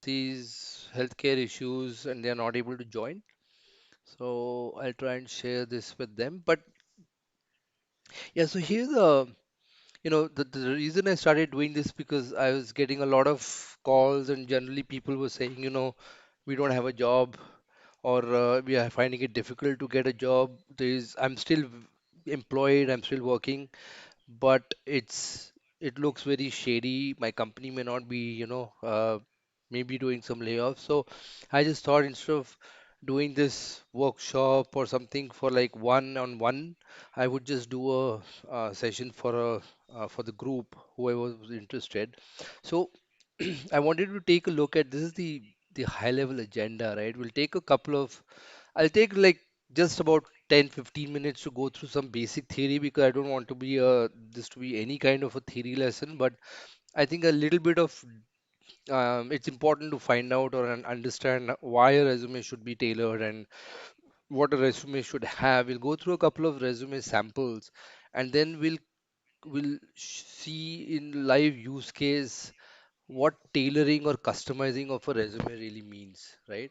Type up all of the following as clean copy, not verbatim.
these healthcare issues and they are not able to join. So I'll try and share this with them. But yeah, so here's the reason I started doing this because I was getting a lot of calls and generally people were saying, we don't have a job or we are finding it difficult to get a job. I'm still employed, I'm still working, but it looks very shady. My company may not be, maybe doing some layoffs. So I just thought instead of doing this workshop or something for like one on one, I would just do a session for the group, whoever was interested. So I wanted to take a look at this is the high level agenda, right? I'll take like just about 10-15 minutes to go through some basic theory because I don't want to be this to be any kind of a theory lesson, but I think a little bit of it's important to find out or understand why a resume should be tailored and what a resume should have. We'll go through a couple of resume samples and then we'll see in live use case what tailoring or customizing of a resume really means, right?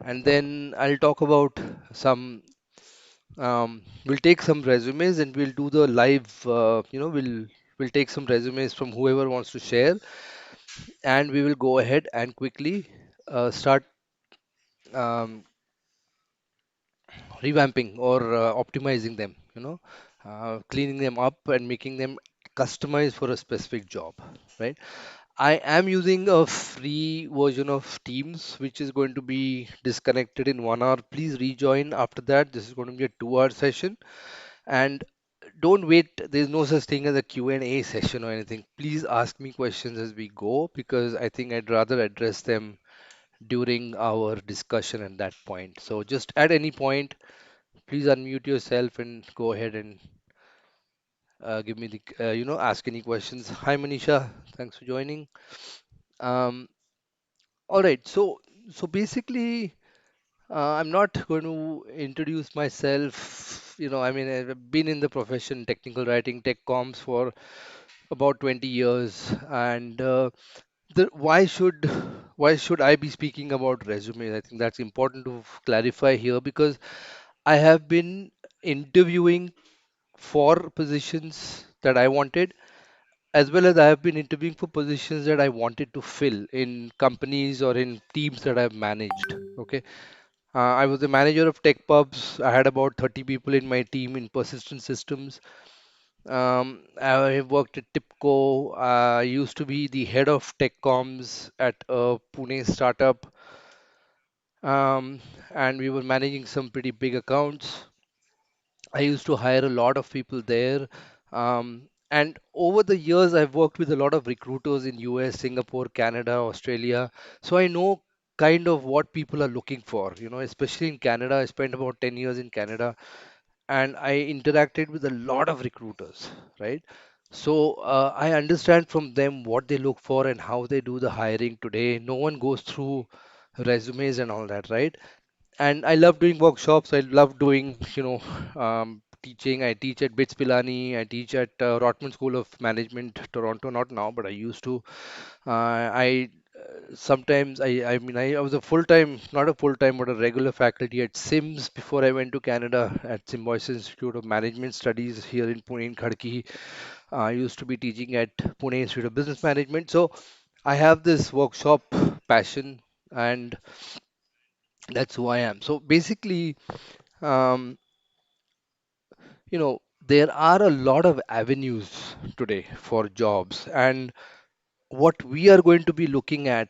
And then I'll talk about some we'll take some resumes and we'll do the live we'll take some resumes from whoever wants to share and we will go ahead and quickly start um, revamping or optimizing them, cleaning them up and making them customized for a specific job, right? I am using a free version of Teams, which is going to be disconnected in 1 hour. Please rejoin after that. This is going to be a 2 hour session. And don't wait. There's no such thing as a Q&A session or anything. Please ask me questions as we go because I think I'd rather address them during our discussion at that point. So just at any point, please unmute yourself and go ahead and give me ask any questions. Hi, Manisha. Thanks for joining. Um, all right. So basically, I'm not going to introduce myself. I mean, I've been in the profession, technical writing, tech comms for about 20 years, and the, why should I be speaking about resumes? I think that's important to clarify here because I have been interviewing for positions that I wanted, as well as I have been interviewing for positions that I wanted to fill in companies or in teams that I've managed. Okay. I was the manager of tech pubs. I had about 30 people in my team in persistent systems. I have worked at Tipco. I used to be the head of tech comms at a Pune startup, um, and we were managing some pretty big accounts. I used to hire a lot of people there. And over the years, I've worked with a lot of recruiters in US, Singapore, Canada, Australia. So I know kind of what people are looking for, especially in Canada. I spent about 10 years in Canada and I interacted with a lot of recruiters, right? So I understand from them what they look for and how they do the hiring today. No one goes through resumes and all that, right? And I love doing workshops. I love doing, teaching. I teach at BITS Pilani. I teach at Rotman School of Management, Toronto. Not now, but I used to. I sometimes I was a full-time, not a full-time, but a regular faculty at SIMS before I went to Canada at Symbiosis Institute of Management Studies here in Pune in Khadki. I used to be teaching at Pune Institute of Business Management. So I have this workshop passion and that's who I am. So basically, um, there are a lot of avenues today for jobs, and what we are going to be looking at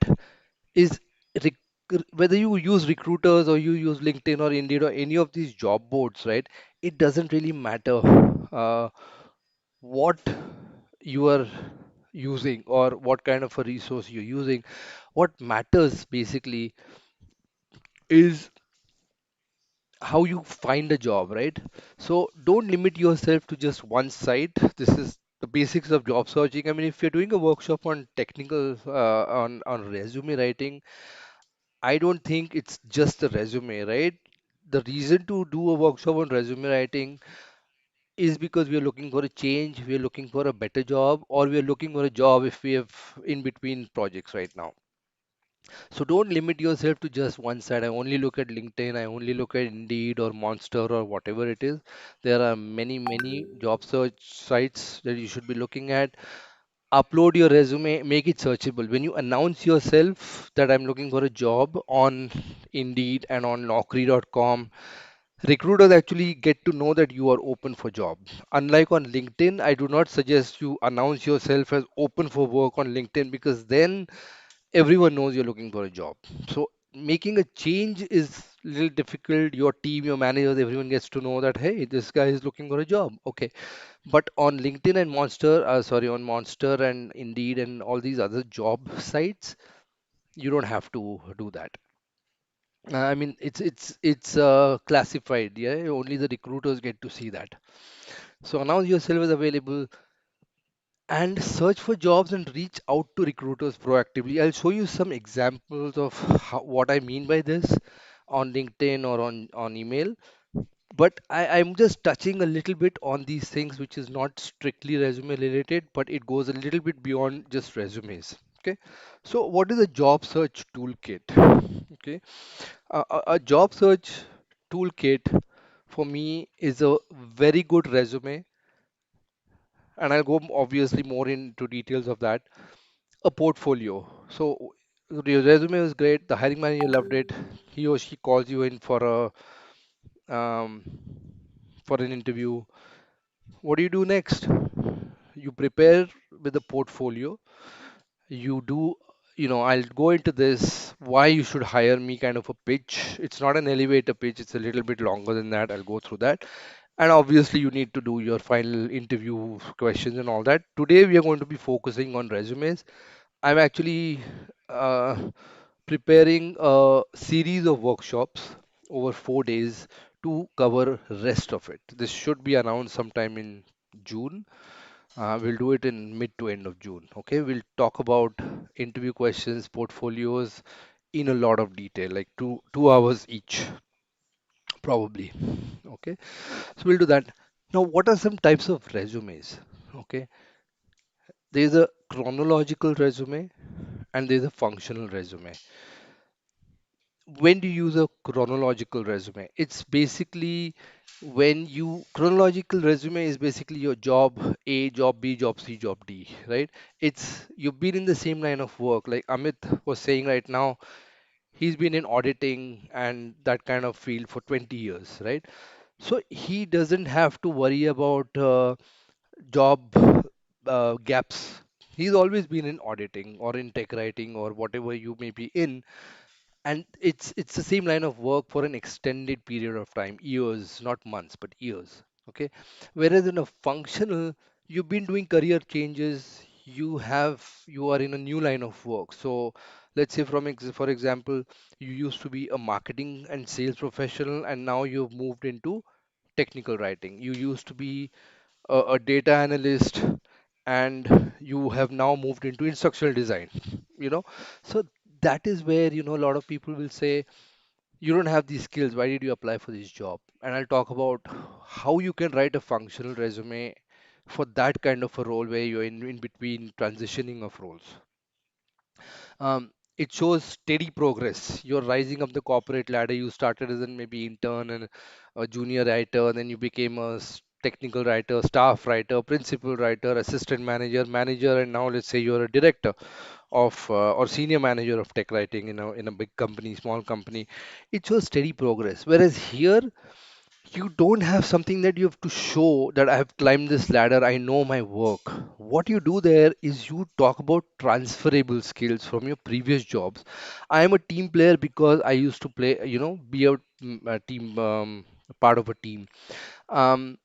is rec- whether you use recruiters or you use LinkedIn or Indeed or any of these job boards, right? It doesn't really matter what you are using or what kind of a resource you're using. What matters basically is how you find a job, right? So don't limit yourself to just one site. This is the basics of job searching. I mean, if you're doing a workshop on technical on resume writing, I don't think it's just a resume, right? The reason to do a workshop on resume writing is because we are looking for a change, we are looking for a better job, or we are looking for a job if we have in between projects right now. So don't limit yourself to just one side. I only look at LinkedIn, I only look at Indeed or Monster or whatever it is. There are many, many job search sites that you should be looking at. Upload your resume, make it searchable. When you announce yourself that I'm looking for a job on Indeed and on Naukri.com, recruiters actually get to know that you are open for job. Unlike on LinkedIn, I do not suggest you announce yourself as open for work on LinkedIn, because then everyone knows you're looking for a job. So making a change is a little difficult. Your team, your managers, everyone gets to know that, hey, this guy is looking for a job. Okay. But on LinkedIn and on Monster and Indeed and all these other job sites, you don't have to do that. I mean, it's classified. Yeah, only the recruiters get to see that. So announce yourself as available and search for jobs and reach out to recruiters proactively. I'll show you some examples of what I mean by this on LinkedIn or on email. But I'm just touching a little bit on these things, which is not strictly resume related, but it goes a little bit beyond just resumes. Okay. So what is a job search toolkit? Okay. A job search toolkit for me is a very good resume, and I'll go obviously more into details of that. A portfolio. So your resume was great. The hiring manager loved it. He or she calls you in um, for an interview. What do you do next? You prepare with a portfolio. You do, I'll go into this why you should hire me kind of a pitch. It's not an elevator pitch. It's a little bit longer than that. I'll go through that. And obviously, you need to do your final interview questions and all that. Today, we are going to be focusing on resumes. I'm actually uh, preparing a series of workshops over 4 days to cover rest of it. This should be announced sometime in June. We'll do it in mid to end of June. Okay, we'll talk about interview questions, portfolios in a lot of detail, like two hours each, probably. Okay, so we'll do that. Now, what are some types of resumes? Okay, there's a chronological resume and there's a functional resume. When do you use a chronological resume? It's basically when you chronological resume is basically your job A, job B, job C, job D, right? It's you've been in the same line of work. Like Amit was saying right now, he's been in auditing and that kind of field for 20 years, right? So he doesn't have to worry about job gaps. He's always been in auditing or in tech writing or whatever you may be in, and it's the same line of work for an extended period of time, years, not months but years. Okay, whereas in a functional, you've been doing career changes, you are in a new line of work. So let's say for example, you used to be a marketing and sales professional and now you've moved into technical writing. You used to be a data analyst and you have now moved into instructional design, you know. So that is where, a lot of people will say, you don't have these skills, why did you apply for this job? And I'll talk about how you can write a functional resume for that kind of a role where you're in between transitioning of roles. It shows steady progress. You're rising up the corporate ladder. You started as an maybe intern and a junior writer, then you became a technical writer, staff writer, principal writer, assistant manager, manager, and now let's say you're a director of or senior manager of tech writing in a big company, small company. It shows steady progress. Whereas here, you don't have something that you have to show that I have climbed this ladder, I know my work. What you do there is you talk about transferable skills from your previous jobs. I am a team player because I used to play, be a team, part of a team. Um,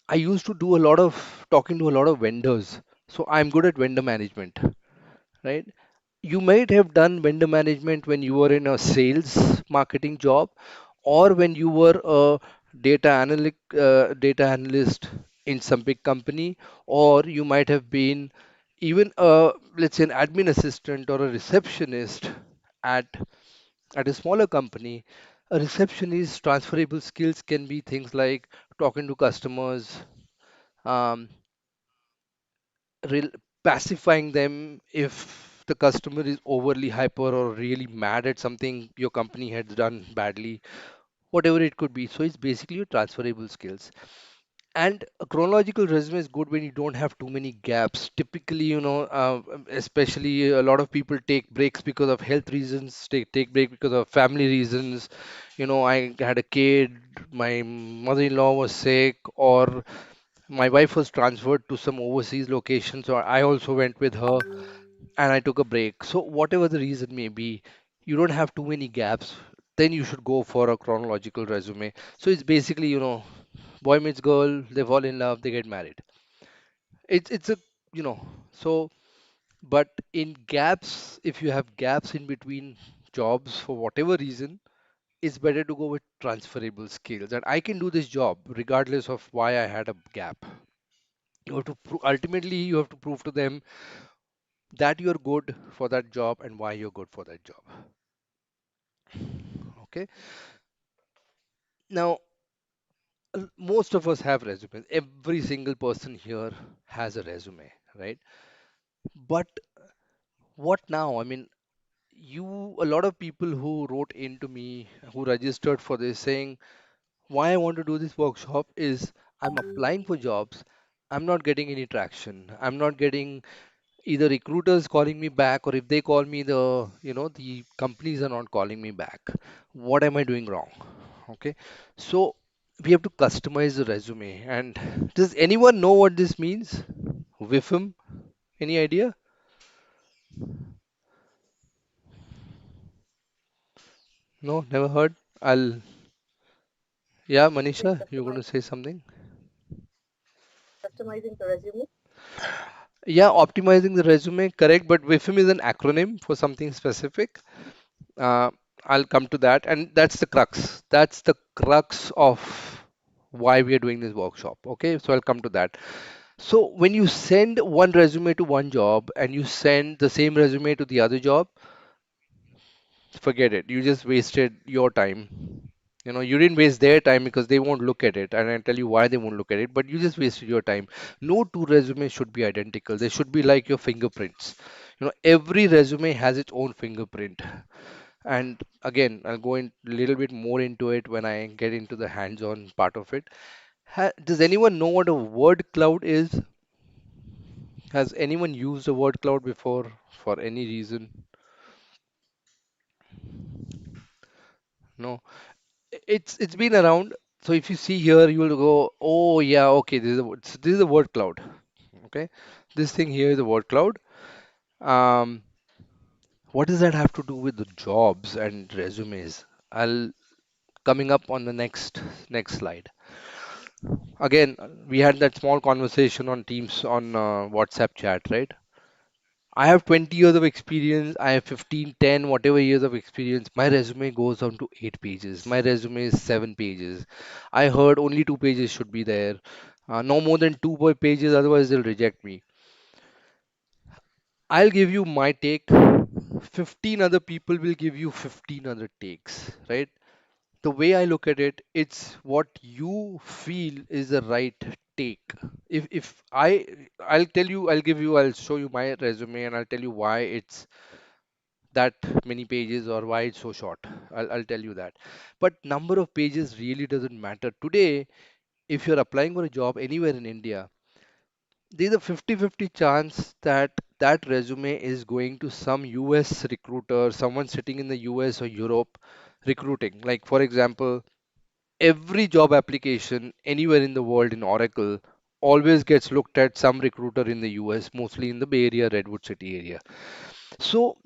I used to do a lot of talking to a lot of vendors. So I'm good at vendor management, right? You might have done vendor management when you were in a sales marketing job or when you were a data analyst in some big company, or you might have been even let's say an admin assistant or a receptionist at a smaller company. A receptionist transferable skills can be things like talking to customers, um, pacifying them if the customer is overly hyper or really mad at something your company has done badly, whatever it could be. So it's basically your transferable skills. And a chronological resume is good when you don't have too many gaps. Typically, especially a lot of people take breaks because of health reasons, take break because of family reasons. I had a kid, my mother-in-law was sick, or my wife was transferred to some overseas location, so I also went with her and I took a break. So whatever the reason may be, you don't have too many gaps. Then you should go for a chronological resume. So it's basically, boy meets girl, they fall in love, they get married. It's a you know so but in gaps, if you have gaps in between jobs for whatever reason, it's better to go with transferable skills. And I can do this job regardless of why I had a gap. Ultimately you have to prove to them that you're good for that job and why you're good for that job. Okay. Now, most of us have resumes. Every single person here has a resume, right? But what now? I mean, a lot of people who wrote into me, who registered for this, saying, why I want to do this workshop is I'm applying for jobs. I'm not getting any traction. I'm not getting either recruiters calling me back, or if they call me, the companies are not calling me back. What am I doing wrong? Okay. So we have to customize the resume. And does anyone know what this means? WIFM? Any idea? No, never heard. Yeah, Manisha, you're going to say something? Yeah, optimizing the resume, correct. But WIFM is an acronym for something specific. Uh, I'll come to that. And that's the crux. That's the crux of why we are doing this workshop. Okay, so I'll come to that. So when you send one resume to one job and you send the same resume to the other job, forget it. You just wasted your time. You didn't waste their time because they won't look at it. And I'll tell you why they won't look at it, but you just wasted your time. No two resumes should be identical. They should be like your fingerprints. Every resume has its own fingerprint. And again, I'll go in a little bit more into it when I get into the hands-on part of it. Does anyone know what a word cloud is? Has anyone used a word cloud before for any reason? No. It's been around. So if you see here, you will go, oh yeah, okay, this is a word cloud. Okay, this thing here is a word cloud. Um, what does that have to do with the jobs and resumes? I'll coming up on the next slide. Again, we had that small conversation on Teams on WhatsApp chat, right? I have 20 years of experience. I have 15, 10, whatever years of experience. My resume goes on to 8 pages. My resume is 7 pages. I heard only 2 pages should be there. No more than two pages, otherwise they'll reject me. I'll give you my take. 15 other people will give you 15 other takes, right? The way I look at it, it's what you feel is the right take. If I'll show you my resume and I'll tell you why it's that many pages or why it's so short. I'll tell you that. But number of pages really doesn't matter. Today, if you're applying for a job anywhere in India, there's a 50-50 chance that that resume is going to some US recruiter, someone sitting in the US or Europe recruiting. Like, for example, every job application anywhere in the world in Oracle always gets looked at some recruiter in the US, mostly in the Bay Area, Redwood City area. So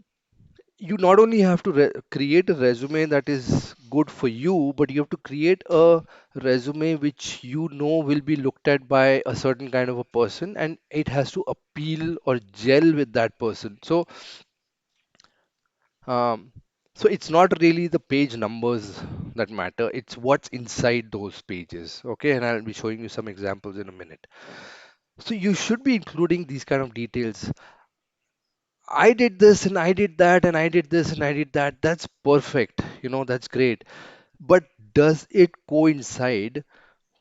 you not only have to create a resume that is good for you, but you have to create a resume which will be looked at by a certain kind of a person, and it has to appeal or gel with that person. Um, so it's not really the page numbers that matter, it's what's inside those pages. Okay, and I'll be showing you some examples in a minute. So you should be including these kind of details. I did this and I did that and I did this and I did that. That's perfect. That's great. But does it coincide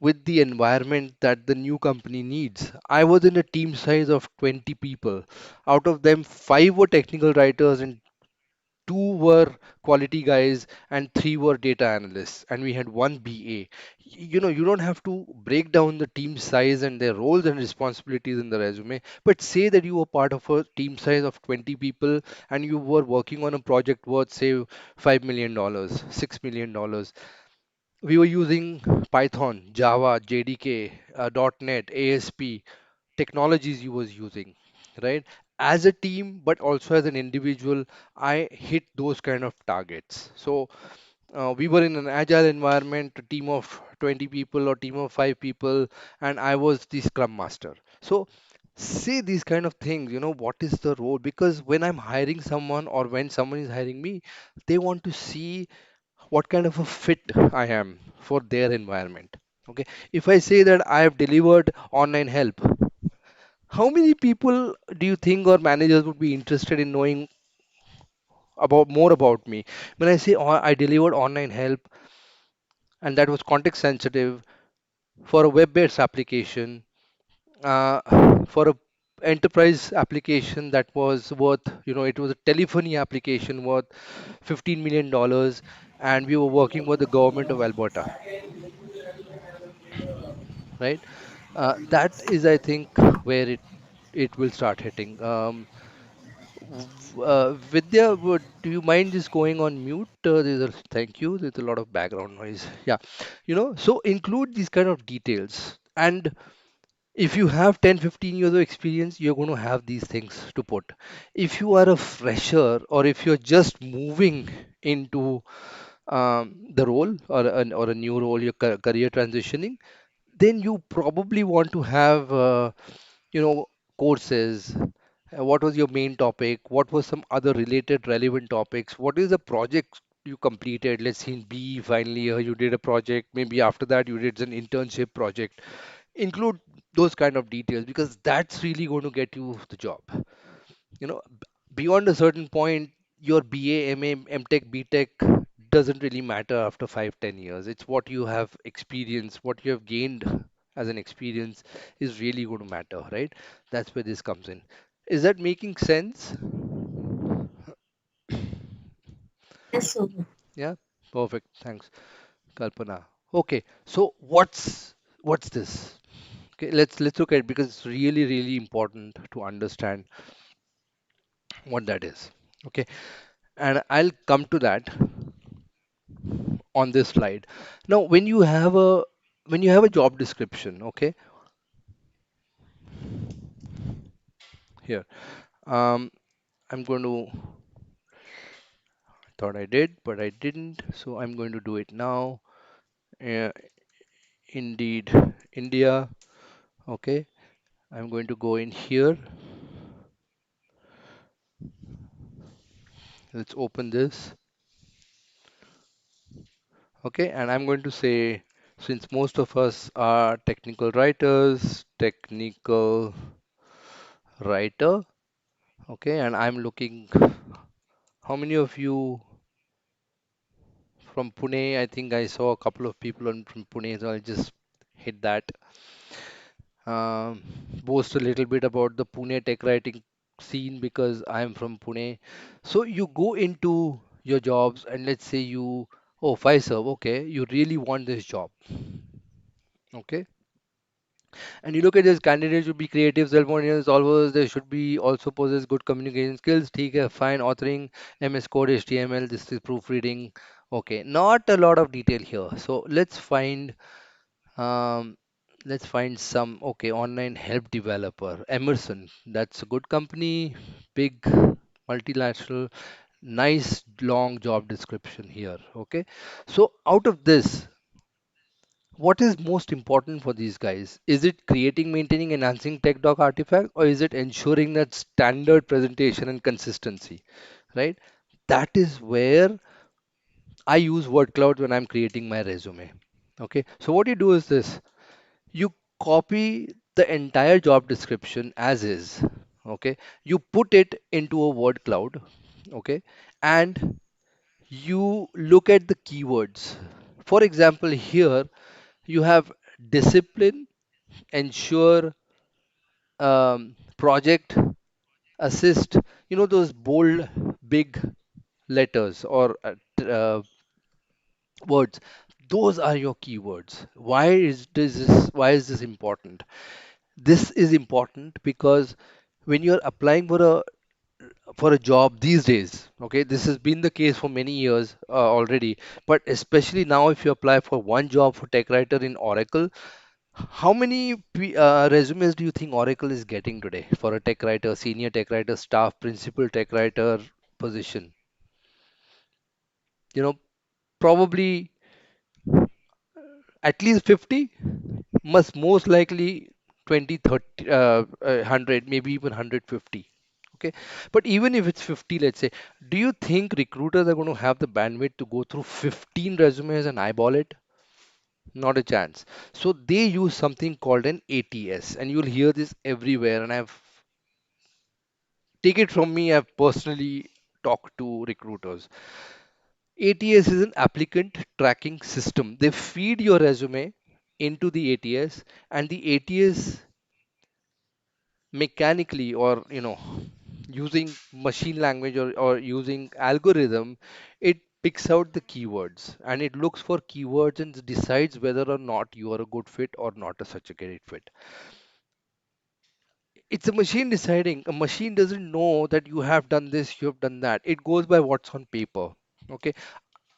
with the environment that the new company needs. I was in a team size of 20 people. Out of them, five were technical writers and two were quality guys and three were data analysts, and we had one BA. You don't have to break down the team size and their roles and responsibilities in the resume, but say that you were part of a team size of 20 people and you were working on a project worth, say, $5 million, $6 million. We were using Python, Java, JDK, .NET, ASP, technologies you was using, right? As a team, but also as an individual, I hit those kind of targets. So we were in an agile environment, a team of 20 people or team of five people, and I was the scrum master. So say these kind of things, what is the role? Because when I'm hiring someone or when someone is hiring me, they want to see what kind of a fit I am for their environment. Okay, if I say that I have delivered online help, how many people do you think or managers would be interested in knowing about more about me? When I say I delivered online help and that was context sensitive for a web-based application, uh, for a enterprise application that was worth, it was a telephony application worth $15 million, and we were working with the government of Alberta, right? That is, I think, where it will start hitting. Vidya, do you mind just going on mute? Thank you. There's a lot of background noise. Yeah, so include these kind of details. And if you have 10, 15 years of experience, you're going to have these things to put. If you are a fresher or if you're just moving into the role or a new role, your career transitioning, then you probably want to have you know courses. What was your main topic? What was some other related relevant topics? What is the project you completed? Let's say in B finally you did a project. Maybe after that you did an internship project. Include those kind of details because that's really going to get you the job. Beyond a certain point, your BA, MA, MTech, BTech doesn't really matter after 5, 10 years. It's what you have experienced, what you have gained as an experience is really going to matter, right? That's where this comes in. Is that making sense? Yes, so Yeah, perfect. Thanks, Kalpana. Okay, so what's this? Okay, let's look at it because it's really really important to understand what that is. Okay, and I'll come to that on this slide. Now, when you have a job description, okay, here, um, I'm going to thought I did, but I didn't, so I'm going to do it now. Uh, Indeed, India, okay. I'm going to go in here. Let's open this, okay, and I'm going to say, since most of us are technical writers, technical writer, okay, and I'm looking, how many of you from Pune? I think I saw a couple of people from Pune, so I'll just hit that. Um, Boast a little bit about the Pune tech writing scene because I'm from Pune. So you go into your jobs and let's say oh, Fiserv, okay, you really want this job, okay? And you look at this candidates should be creative, self-motivated solvers. They should be also possess good communication skills. ठीक है, fine. Authoring, MS Code, HTML. This is proofreading. Okay, not a lot of detail here. So um, let's find some. Okay, online help developer. Emerson. That's a good company. Big multilateral. Nice long job description here. Okay, so out of this, what is most important for these guys? Is it creating, maintaining, enhancing tech doc artifact, or is it ensuring that standard presentation and consistency, right? That is where I use word cloud when I'm creating my resume. Okay, so what you do is this: you copy the entire job description as is. Okay, you put it into a word cloud. Okay, and you look at the keywords. For example, here you have discipline, ensure, project, assist, those bold, big letters or words. Those are your keywords. Why is this important? This is important because when you're applying for a job these days, okay, this has been the case for many years already, but especially now, if you apply for one job for tech writer in Oracle, how many resumes do you think Oracle is getting today for a tech writer, senior tech writer, staff, principal tech writer position? You know, probably at least 50, must most likely 20, 30, 100, maybe even 150. Okay, but even if it's 50, let's say, do you think recruiters are going to have the bandwidth to go through 15 resumes and eyeball it? Not a chance. So they use something called an ATS, and you'll hear this everywhere. And I've take it from me, I've personally talked to recruiters. ATS is an applicant tracking system. They feed your resume into the ATS, and the ATS mechanically, or using machine language, or using algorithm, it picks out the keywords, and it looks for keywords and decides whether or not you are a good fit or not a such a great fit. It's a machine deciding. A machine doesn't know that you have done this, you have done that. It goes by what's on paper. Okay,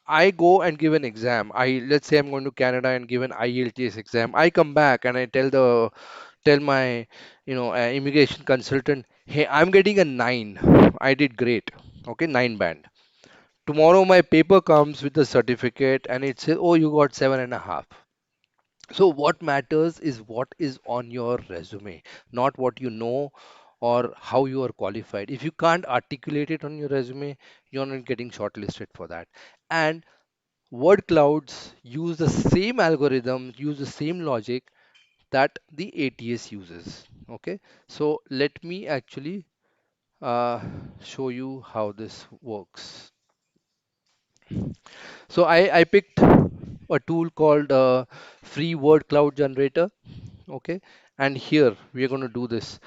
I go and give an exam. Let's say I'm going to Canada and give an IELTS exam. I come back and I tell my immigration consultant, hey, I'm getting a 9. I did great. Okay, 9 band. Tomorrow my paper comes with the certificate and it says, oh, you got 7.5. So what matters is what is on your resume, not what you know or how you are qualified. If you can't articulate it on your resume, you're not getting shortlisted for that. And word clouds use the same algorithm, use the same logic that the ATS uses. Okay, so let me actually uh, show you how this works. So I picked a tool called Free Word Cloud Generator. Okay, and here we are going to do this.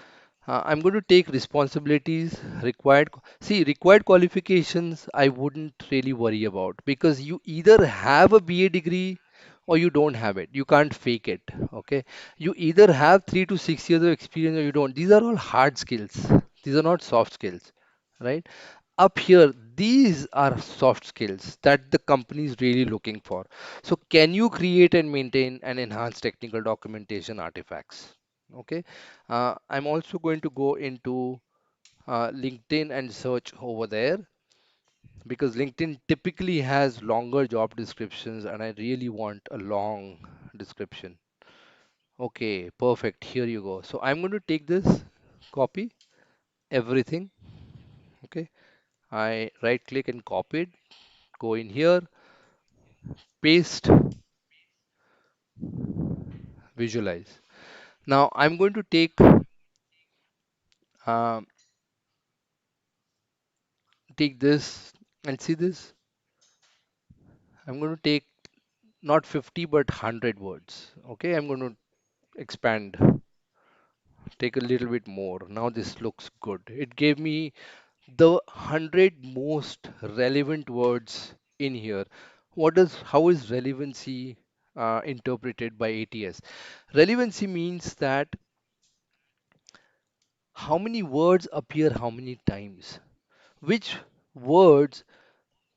I'm going to take responsibilities required. See, required qualifications I wouldn't really worry about because you either have a BA degree or you don't have it. You can't fake it. Okay, you either have 3 to 6 years of experience or you don't. These are all hard skills. These are not soft skills, right? Up here, these are soft skills that the company is really looking for. So can you create and maintain and enhance technical documentation artifacts? Okay, I'm also going to go into LinkedIn and search over there because LinkedIn typically has longer job descriptions and I really want a long description. Okay, perfect, here you go. So I'm going to take this, copy everything. Okay, I right click and copy it, go in here, paste, visualize. Now I'm going to um, take this and see this. I'm going to take not 50 but 100 words. Okay, I'm going to expand, take a little bit more. Now this looks good. It gave me the 100 most relevant words in here. How is relevancy interpreted by ATS? Relevancy means that how many words appear how many times. Which words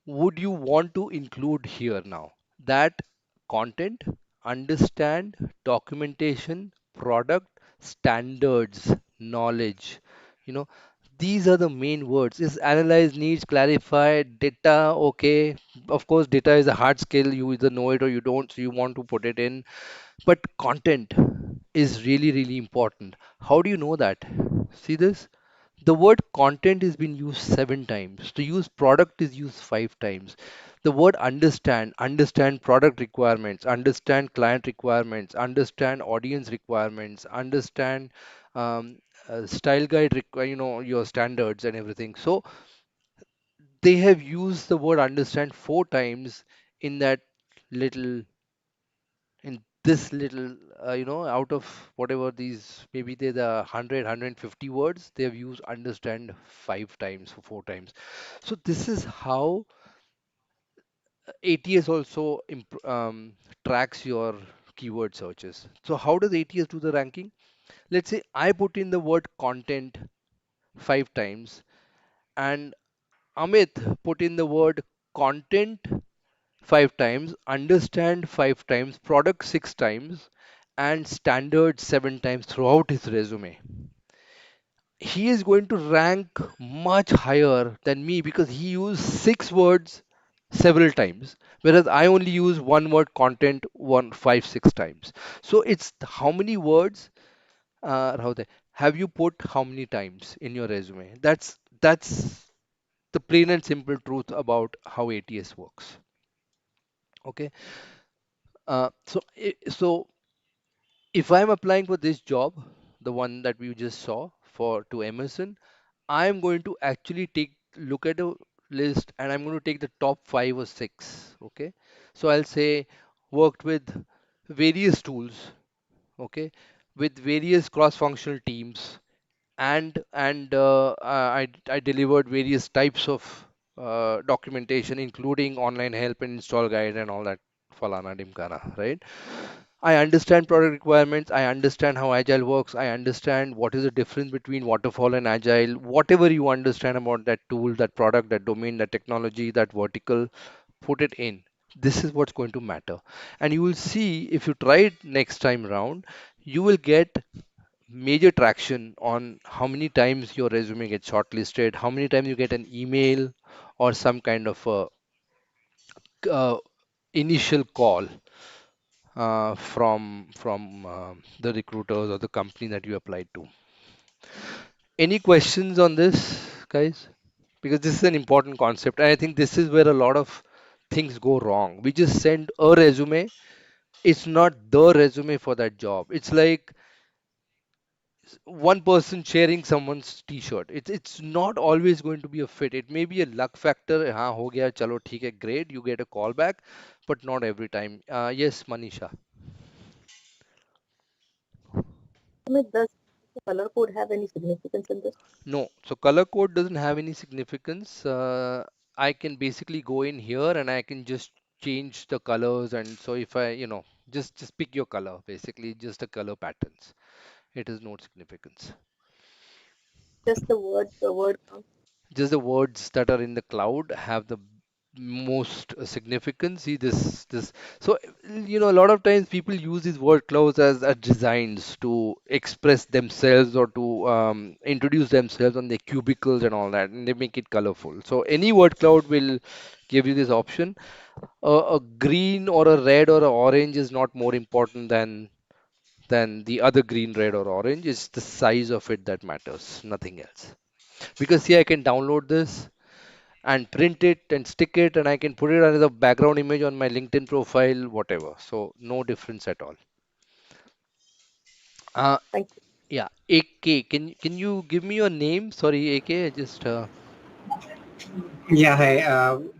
would you want to include here now? That content, understand, documentation, product, standards, knowledge. You know, these are the main words. Is analyze, needs, clarify, data, okay. Of course, data is a hard skill. You either know it or you don't, so you want to put it in. But content is really, really important. How do you know that? See this? The word content is been used 7 times. To use product is used 5 times. The word understand product requirements, understand client requirements, understand audience requirements, understand um, style guide, your standards and everything. So they have used the word understand 4 times in that little in this little, out of whatever these, maybe there's 100, words, they have used understand 5 times or 4 times. So this is how ATS also tracks your keyword searches. So how does ATS do the ranking? Let's say I put in the word content 5 times and Amit put in the word content 5 times, understand 5 times, product 6 times, and standard 7 times throughout his resume. He is going to rank much higher than me because he used 6 words several times, whereas I only use one word content 6 times. So it's how many words, Rahul, have you put how many times in your resume? That's the plain and simple truth about how ATS works. Okay. So if I'm applying for this job, the one that we just saw for to Emerson, I'm going to actually take look at a list and I'm going to take the top 5 or 6. Okay. So I'll say worked with various tools, okay, with various cross-functional teams, and I delivered various types of documentation, including online help and install guide and all that falana dimkana, right? I understand product requirements. I understand how agile works. I understand what is the difference between waterfall and agile. Whatever you understand about that tool, that product, that domain, that technology, that vertical, put it in. This is what's going to matter. And you will see if you try it next time round, you will get major traction on how many times your resume gets shortlisted, how many times you get an email or some kind of a initial call from the recruiters or the company that you applied to. Any questions on this, guys? Because this is an important concept, and I think this is where a lot of things go wrong. We just send a resume. It's not the resume for that job. It's like one person sharing someone's t-shirt. It's not always going to be a fit. It may be a luck factor. हाँ हो गया चलो ठीक है, great, you get a call back, but not every time. Yes, Manisha. Amit, does the color code have any significance in this? No, so color code doesn't have any significance. I can basically go in here and I can just change the colors, and so if I, just pick your color, basically just the color patterns. It has no significance. Just the word count. Just the words that are in the cloud have the most significance. See this. So a lot of times people use these word clouds as designs to express themselves or to introduce themselves on their cubicles and all that, and they make it colorful. So any word cloud will give you this option. A green or a red or a orange is not more important than the other green, red, or orange. It's the size of it that matters, nothing else. Because here I can download this and print it and stick it, and I can put it as a background image on my LinkedIn profile, whatever. So no difference at all. Uh, Thank you. yeah, AK, can you give me your name? Sorry, AK, I just Yeah, hi.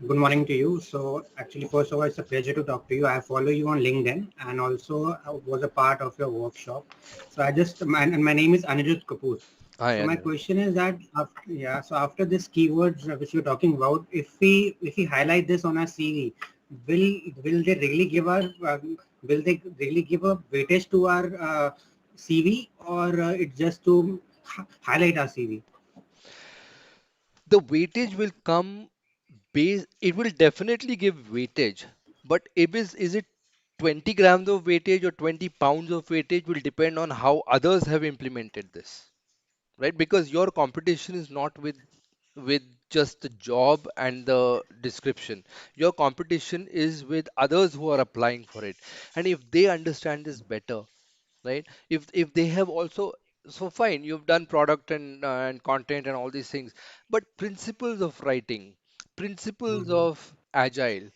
Good morning to you. So, actually, first of all, it's a pleasure to talk to you. I follow you on LinkedIn and also was a part of your workshop. So, and my name is Anirudh Kapoor. hi So, my Anirudh. question is that, so after this keywords which you're talking about, if we highlight this on our CV, will they really give will they really give a weightage to our CV, or it's just to highlight our CV? The weightage will come base. It will definitely give weightage, but is it 20 grams of weightage or 20 pounds of weightage will depend on how others have implemented this, right? Because your competition is not with just the job and the description. Your competition is with others who are applying for it. And if they understand this better, right? If they have also, so fine, you've done product and content and all these things, but principles of writing, principles Mhm. of agile,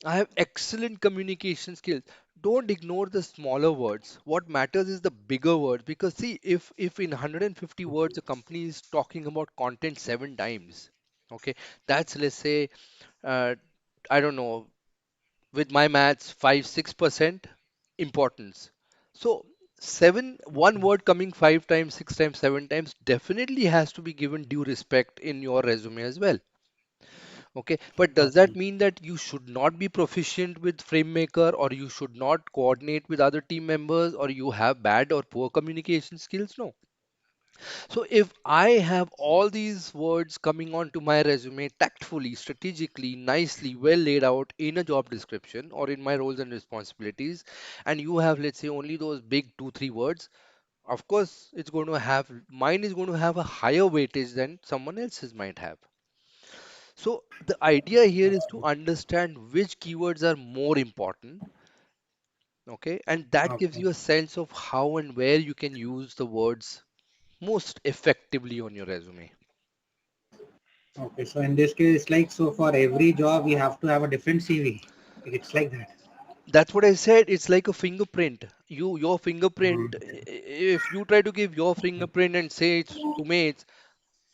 I have excellent communication skills. Don't ignore the smaller words. What matters is the bigger words. Because see, if in 150 words a company is talking about content 7 times, okay, that's, let's say, uh, I don't know, with my maths, 5-6%. importance. So one word coming 5 times, 6 times, 7 times definitely has to be given due respect in your resume as well. Okay, but does that Okay. mean that you should not be proficient with FrameMaker, or you should not coordinate with other team members, or you have bad or poor communication skills? No. So if I have all these words coming onto my resume tactfully, strategically, nicely, well laid out in a job description or in my roles and responsibilities, and you have, let's say, only those big 2, 3 words, of course, mine is going to have a higher weightage than someone else's might have. So the idea here is to understand which keywords are more important, okay, and that gives Okay. you a sense of how and where you can use the words most effectively on your resume. Okay. So in this case, it's like, so for every job, we have to have a different CV. It's like that. That's what I said. It's like a fingerprint. Your fingerprint. Mhm. If you try to give your fingerprint and say it's to me, it's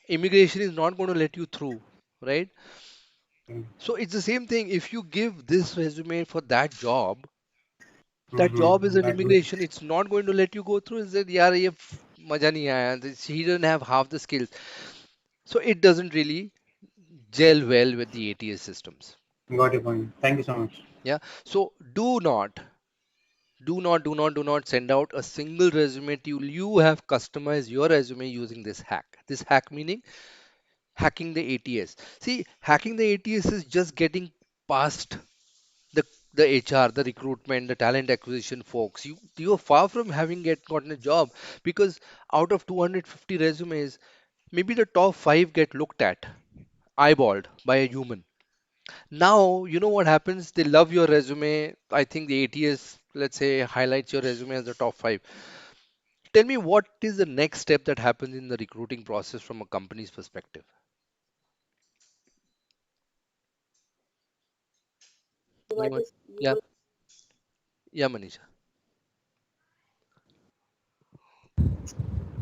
immigration is not going to let you through, right? So it's the same thing. If you give this resume for that job is Mhm. an That would. immigration. It's not going to let you go through. Is that यार ये मजा नहीं आया. He doesn't have half the skills. So it doesn't really gel well with the ATS systems. Got your point. Thank you so much. Yeah. So do not send out a single resume till you have customized your resume using this hack. This hack meaning hacking the ATS. See, hacking the ATS is just getting past the the HR, the recruitment, the talent acquisition folks. You're far from having gotten a job, because out of 250 resumes, maybe the top 5 get looked at, eyeballed by a human. Now, you know what happens? They love your resume. I think the ATS, let's say, highlights your resume as the top 5. Tell me, what is the next step that happens in the recruiting process from a company's perspective? Provide Anyone? this, you Yeah, will yeah, Manisha.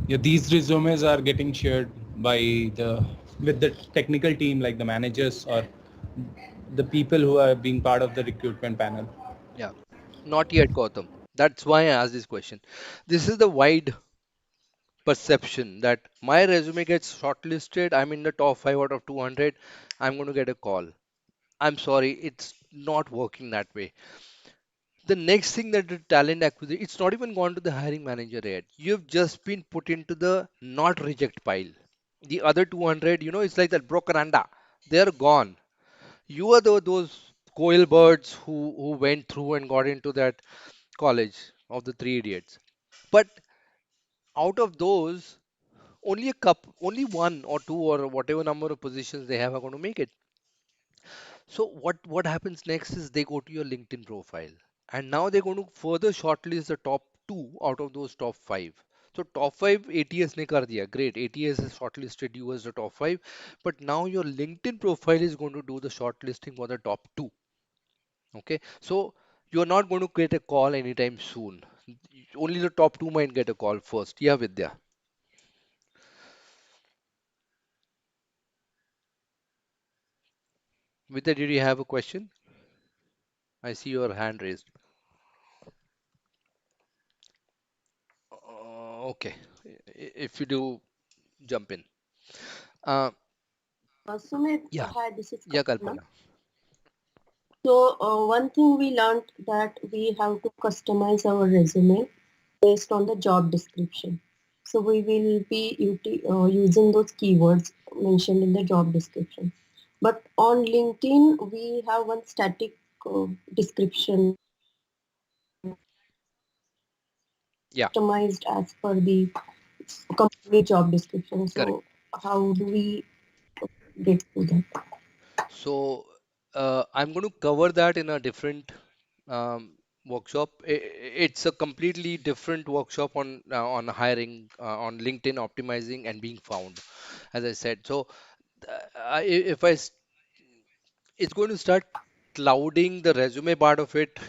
Yeah, these resumes are getting shared by the with the technical team, like the managers or the people who are being part of the recruitment panel. Yeah, not yet, Gautam. That's why I asked this question. This is the wide perception that my resume gets shortlisted. I'm in the top 5 out of 200. I'm going to get a call. I'm sorry, it's not working that way. The next thing that the talent acquisition, it's not even gone to the hiring manager yet. You've just been put into the not reject pile. The other 200, it's like that broken anda. They're gone. You are those coil birds who went through and got into that college of the three idiots. But out of those, only one or two or whatever number of positions they have are going to make it. So what happens next is they go to your LinkedIn profile, and now they're going to further shortlist the top two out of those top five. So top five ATS ne kar diya. Great. ATS has shortlisted you as the top five, but now your LinkedIn profile is going to do the shortlisting for the top two. Okay. So you're not going to get a call anytime soon. Only the top two might get a call first. Yeah, Vidya. Vidya, did you have a question? I see your hand raised. Okay. If you do, jump in. Uh, Sumit, yeah, hi, this is yeah, Kalpana. Kalpana. So one thing we learned that we have to customize our resume based on the job description. So we will be using those keywords mentioned in the job description. But on LinkedIn, we have one static description Yeah, customized as per the company job description. correct. So how do we get to that? So I'm going to cover that in a different workshop. It's a completely different workshop on hiring, on LinkedIn optimizing and being found, as I said. So if it's going to start clouding the resume part of it.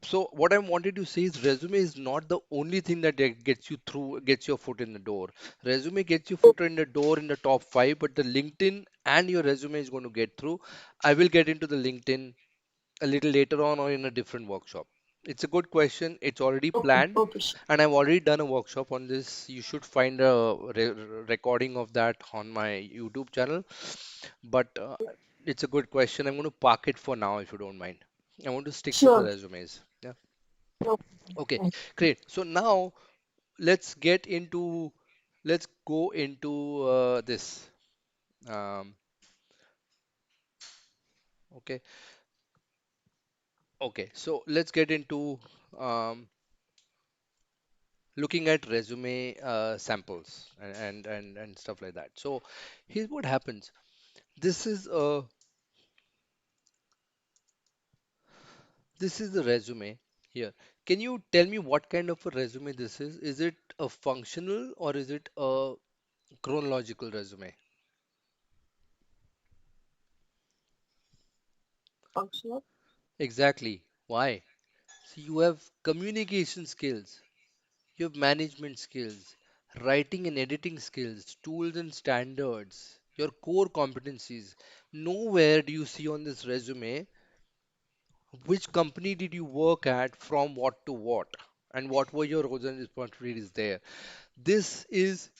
So what I wanted to say is resume is not the only thing that gets you through, gets your foot in the door. Resume gets your foot in the door in the top five, but the LinkedIn and your resume is going to get through. I will get into the LinkedIn a little later on or in a different workshop. It's a good question. It's already Okay, planned, okay, sure. and I've already done a workshop on this. You should find a recording of that on my YouTube channel. But it's a good question. I'm going to park it for now, if you don't mind. I want to stick to the Sure. resumes. Yeah. No, Okay, right. great. So now let's get into, let's go into this. Um, okay, okay. So let's get into um, looking at resume samples and stuff like that. So here's what happens. This is a this is the resume here. Can you tell me what kind of a resume this is? Is it a functional or is it a chronological resume? Functional. Exactly. Why? So you have communication skills, you have management skills, writing and editing skills, tools and standards, your core competencies. Nowhere do you see on this resume which company did you work at from what to what and what were your roles and responsibilities there. This is,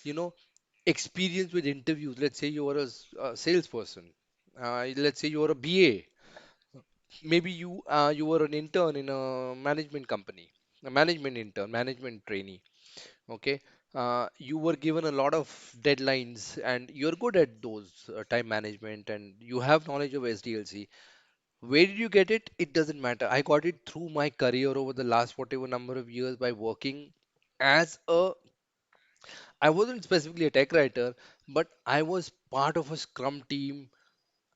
experience with interviews. Let's say you are a salesperson. Let's say you are a BA. Maybe you were an intern in a management company, a management intern, management trainee. Okay. You were given a lot of deadlines and you're good at those time management and you have knowledge of SDLC. Where did you get it? It doesn't matter. I got it through my career over the last whatever number of years by working as a, I wasn't specifically a tech writer, but I was part of a Scrum team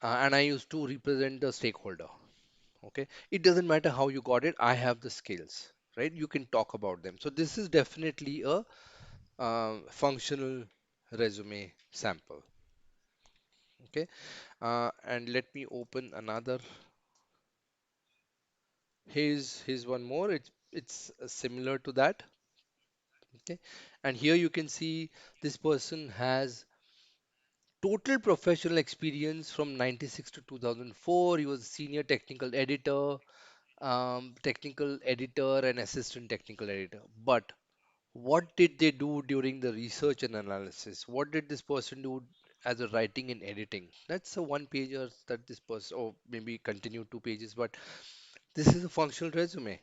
and I used to represent the stakeholder. Okay. It doesn't matter how you got it. I have the skills, right? You can talk about them. So this is definitely a functional resume sample. Okay. And let me open another. Here's one more. It's similar to that. Okay. And here you can see this person has total professional experience from 96 to 2004. He was a senior technical editor and assistant technical editor. But what did they do during the research and analysis? What did this person do as a writing and editing? That's a one pager that this person, or maybe continue two pages, but this is a functional resume,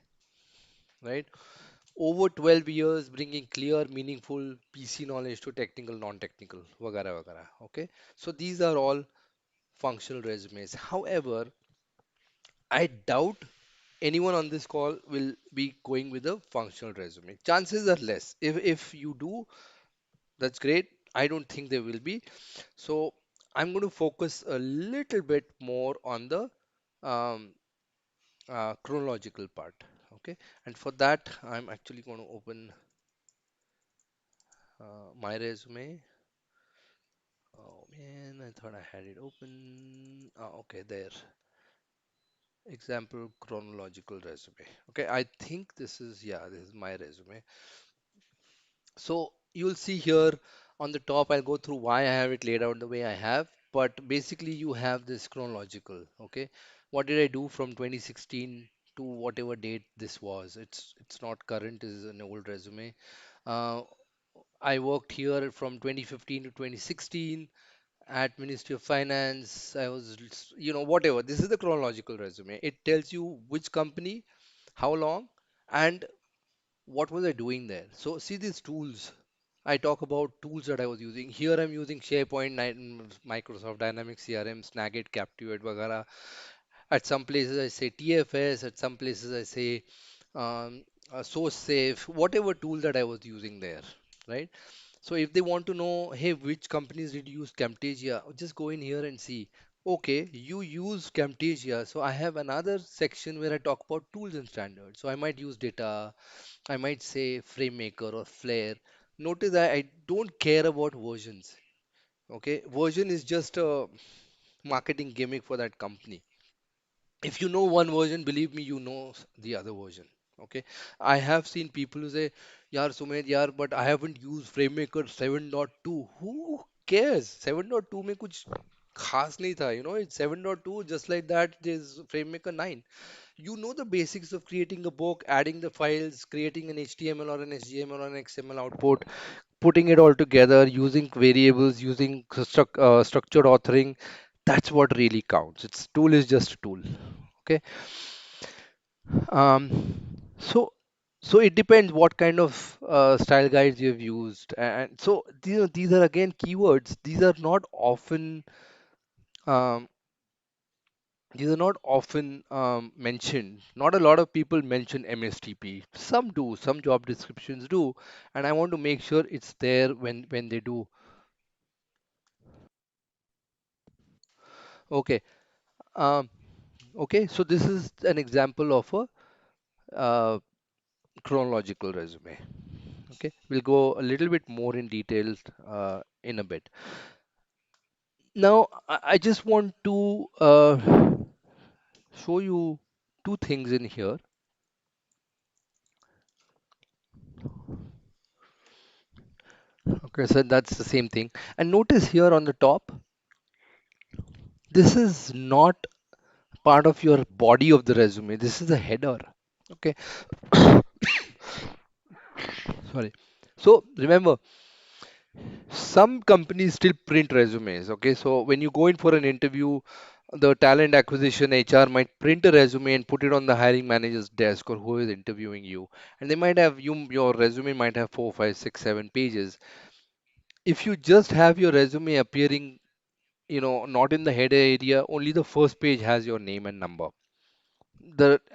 right? Over 12 years bringing clear, meaningful PC knowledge to technical, non-technical, vagara, vagara. Okay. So these are all functional resumes. However, I doubt anyone on this call will be going with a functional resume. Chances are less. If you do, that's great. I don't think there will be. So I'm going to focus a little bit more on the um, chronological part. Okay. And for that, I'm actually going to open my resume. Oh man, I thought I had it open. Okay, there. Example chronological resume. Okay, I think this is, yeah, this is my resume. So you'll see here on the top, I'll go through why I have it laid out the way I have. But basically, you have this chronological. Okay, what did I do from 2016 to whatever date this was? It's not current. This is an old resume. Uh, I worked here from 2015 to 2016 at Ministry of Finance. I was, whatever. This is the chronological resume. It tells you which company, how long, and what was I doing there. So see these tools. I talk about tools that I was using. Here I'm using SharePoint, Microsoft Dynamics CRM, Snagit, Captivate, Vagara. At some places I say TFS. At some places I say SourceSafe, whatever tool that I was using there, right? So if they want to know, hey, which companies did you use Camtasia, just go in here and see. Okay, you use Camtasia, so I have another section where I talk about tools and standards. So I might use data, I might say FrameMaker or Flare. Notice that I don't care about versions. Okay, version is just a marketing gimmick for that company. If you know one version, believe me, you know the other version. Okay, I have seen people who say, "Yaar Sumit, yaar, but I haven't used FrameMaker 7.2." Who cares? 7.2 में कुछ खास नहीं था, it's 7.2, just like that there's FrameMaker 9. You know the basics of creating a book, adding the files, creating an HTML or an HTML or an XML output, putting it all together, using variables, using structured authoring. That's what really counts. Its tool is just a tool. Okay. Um, so it depends what kind of style guides you have used, and so these are again keywords. Um, These are not often mentioned. Not a lot of people mention MSTP. Some do, some job descriptions do, and I want to make sure it's there when they do. Okay. Um, okay. So this is an example of a uh, chronological resume. Okay. We'll go a little bit more in detail in a bit. Now, I just want to show you two things in here. Okay, so that's the same thing. And notice here on the top, this is not part of your body of the resume. This is a header. Okay, sorry. So remember, some companies still print resumes. Okay, so when you go in for an interview, the talent acquisition HR might print a resume and put it on the hiring manager's desk or who is interviewing you, and they might have your resume might have 4, 5, 6, 7 pages. If you just have your resume appearing, not in the header area, only the first page has your name and number.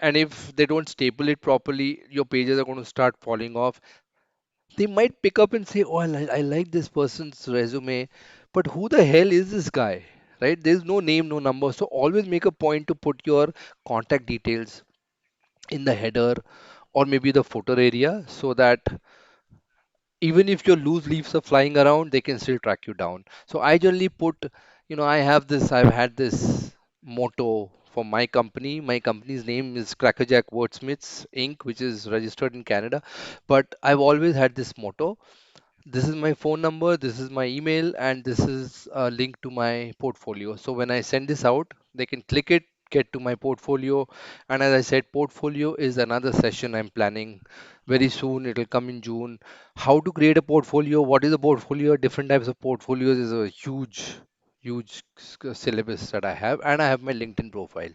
And if they don't staple it properly, your pages are going to start falling off. They might pick up and say, oh, I like this person's resume, but who the hell is this guy? Right? There's no name, no number. So always make a point to put your contact details in the header or maybe the footer area, so that even if your loose leaves are flying around, they can still track you down. So I generally put, I've had this motto for my company. My company's name is Crackerjack Wordsmiths Inc., which is registered in Canada. But I've always had this motto: this is my phone number, this is my email, and this is a link to my portfolio. So when I send this out, they can click it, get to my portfolio. And as I said, portfolio is another session I'm planning very soon. It'll come in June. How to create a portfolio, what is a portfolio, different types of portfolios is a huge syllabus that I have, and I have my LinkedIn profile.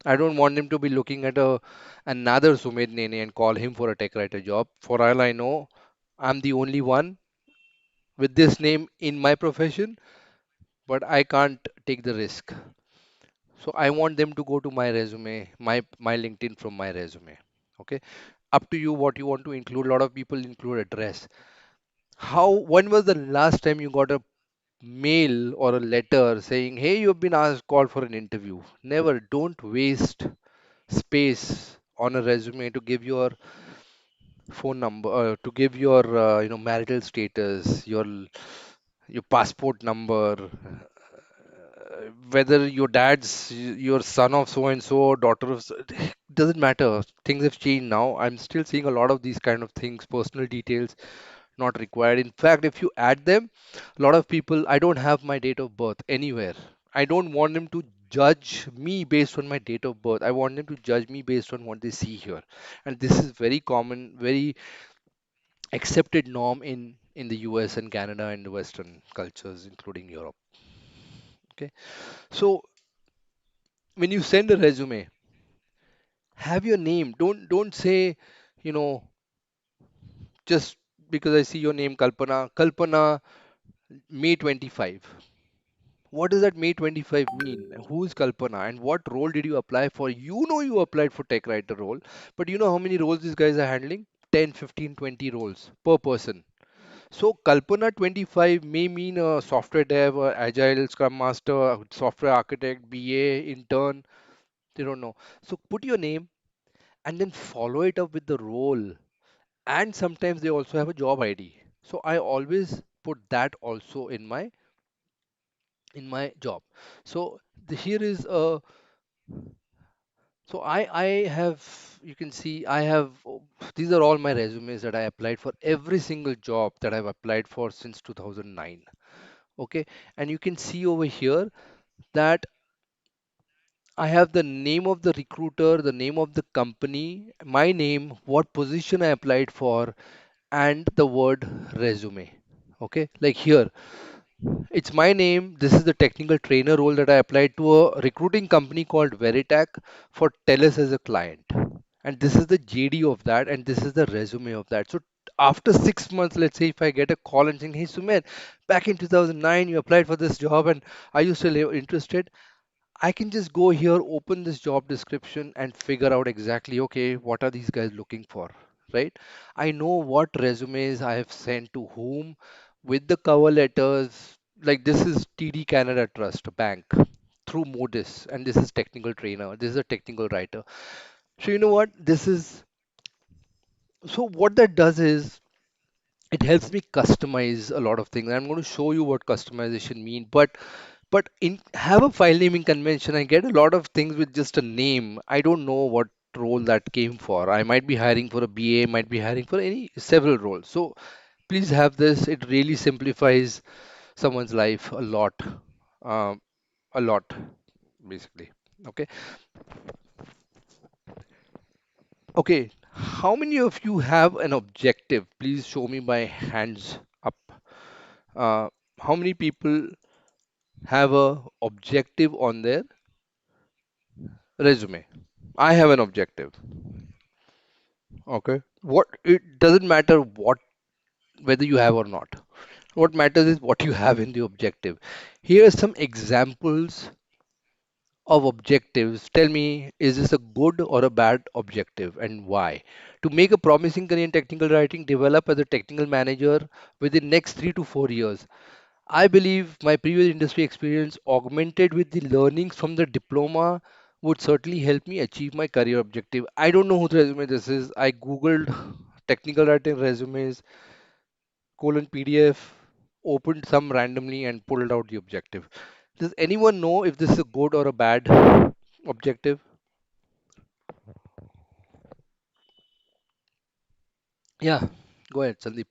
I don't want him to be looking at another Sumit Nene and call him for a tech writer job. For all I know, I'm the only one with this name in my profession, but I can't take the risk. So I want them to go to my resume, my LinkedIn from my resume. Okay, up to you what you want to include. A lot of people include address. When was the last time you got a mail or a letter saying, "Hey, you've been asked called for an interview"? Never. Don't waste space on a resume to give your phone number, to give your marital status, your passport number, whether your dad's your son of so and so, daughter of doesn't matter. Things have changed now. I'm still seeing a lot of these kind of things, personal details not required. In fact, if you add them, a lot of people, I don't have my date of birth anywhere. I don't want them to judge me based on my date of birth. I want them to judge me based on what they see here. And this is very common, very accepted norm in the US and Canada and the Western cultures, including Europe. Okay, so when you send a resume, have your name. Don't say, you know, just because I see your name Kalpana, Kalpana May 25. What does that May 25 mean? Who is Kalpana and what role did you apply for? You know you applied for tech writer role, but you know how many roles these guys are handling? 10, 15, 20 roles per person. So Kalpana 25 may mean a software dev, a agile scrum master, a software architect, BA, intern. They don't know. So put your name and then follow it up with the role. And sometimes they also have a job ID. So I always put that also in my job. So here is a so I have, you can see I have, these are all my resumes that I applied for, every single job that I've applied for since 2009. Okay, and you can see over here that I have the name of the recruiter, the name of the company, my name, what position I applied for, and the word resume. Okay, like here, it's my name. This is the technical trainer role that I applied to a recruiting company called Veritac for TELUS as a client. And this is the JD of that, and this is the resume of that. So after 6 months, let's say if I get a call and saying, "Hey Sumer, back in 2009, you applied for this job, and are you still interested?" I can just go here, open this job description, and figure out exactly, okay, what are these guys looking for, right? I know what resumes I have sent to whom with the cover letters. Like this is TD Canada Trust Bank through Modis, and this is technical trainer. This is a technical writer. So you know what? This is so what that does is it helps me customize a lot of things. I'm going to show you what customization mean, but in have a file naming convention. I get a lot of things with just a name. I don't know what role that came for. I might be hiring for a BA, might be hiring for any several roles. So please have this. It really simplifies someone's life um, a lot, basically. Okay. Okay. How many of you have an objective? Please show me by hands up. Uh, how many people have a objective on their resume? I have an objective. Okay. What it doesn't matter what whether you have or not. What matters is what you have in the objective. Here are some examples of objectives. Tell me, is this a good or a bad objective and why? To make a promising career in technical writing, develop as a technical manager within next 3 to 4 years. I believe my previous industry experience augmented with the learnings from the diploma would certainly help me achieve my career objective. I don't know whose resume this is. I googled technical writing resumes, colon PDF, opened some randomly and pulled out the objective. Does anyone know if this is a good or a bad objective? Yeah, go ahead, Sandeep.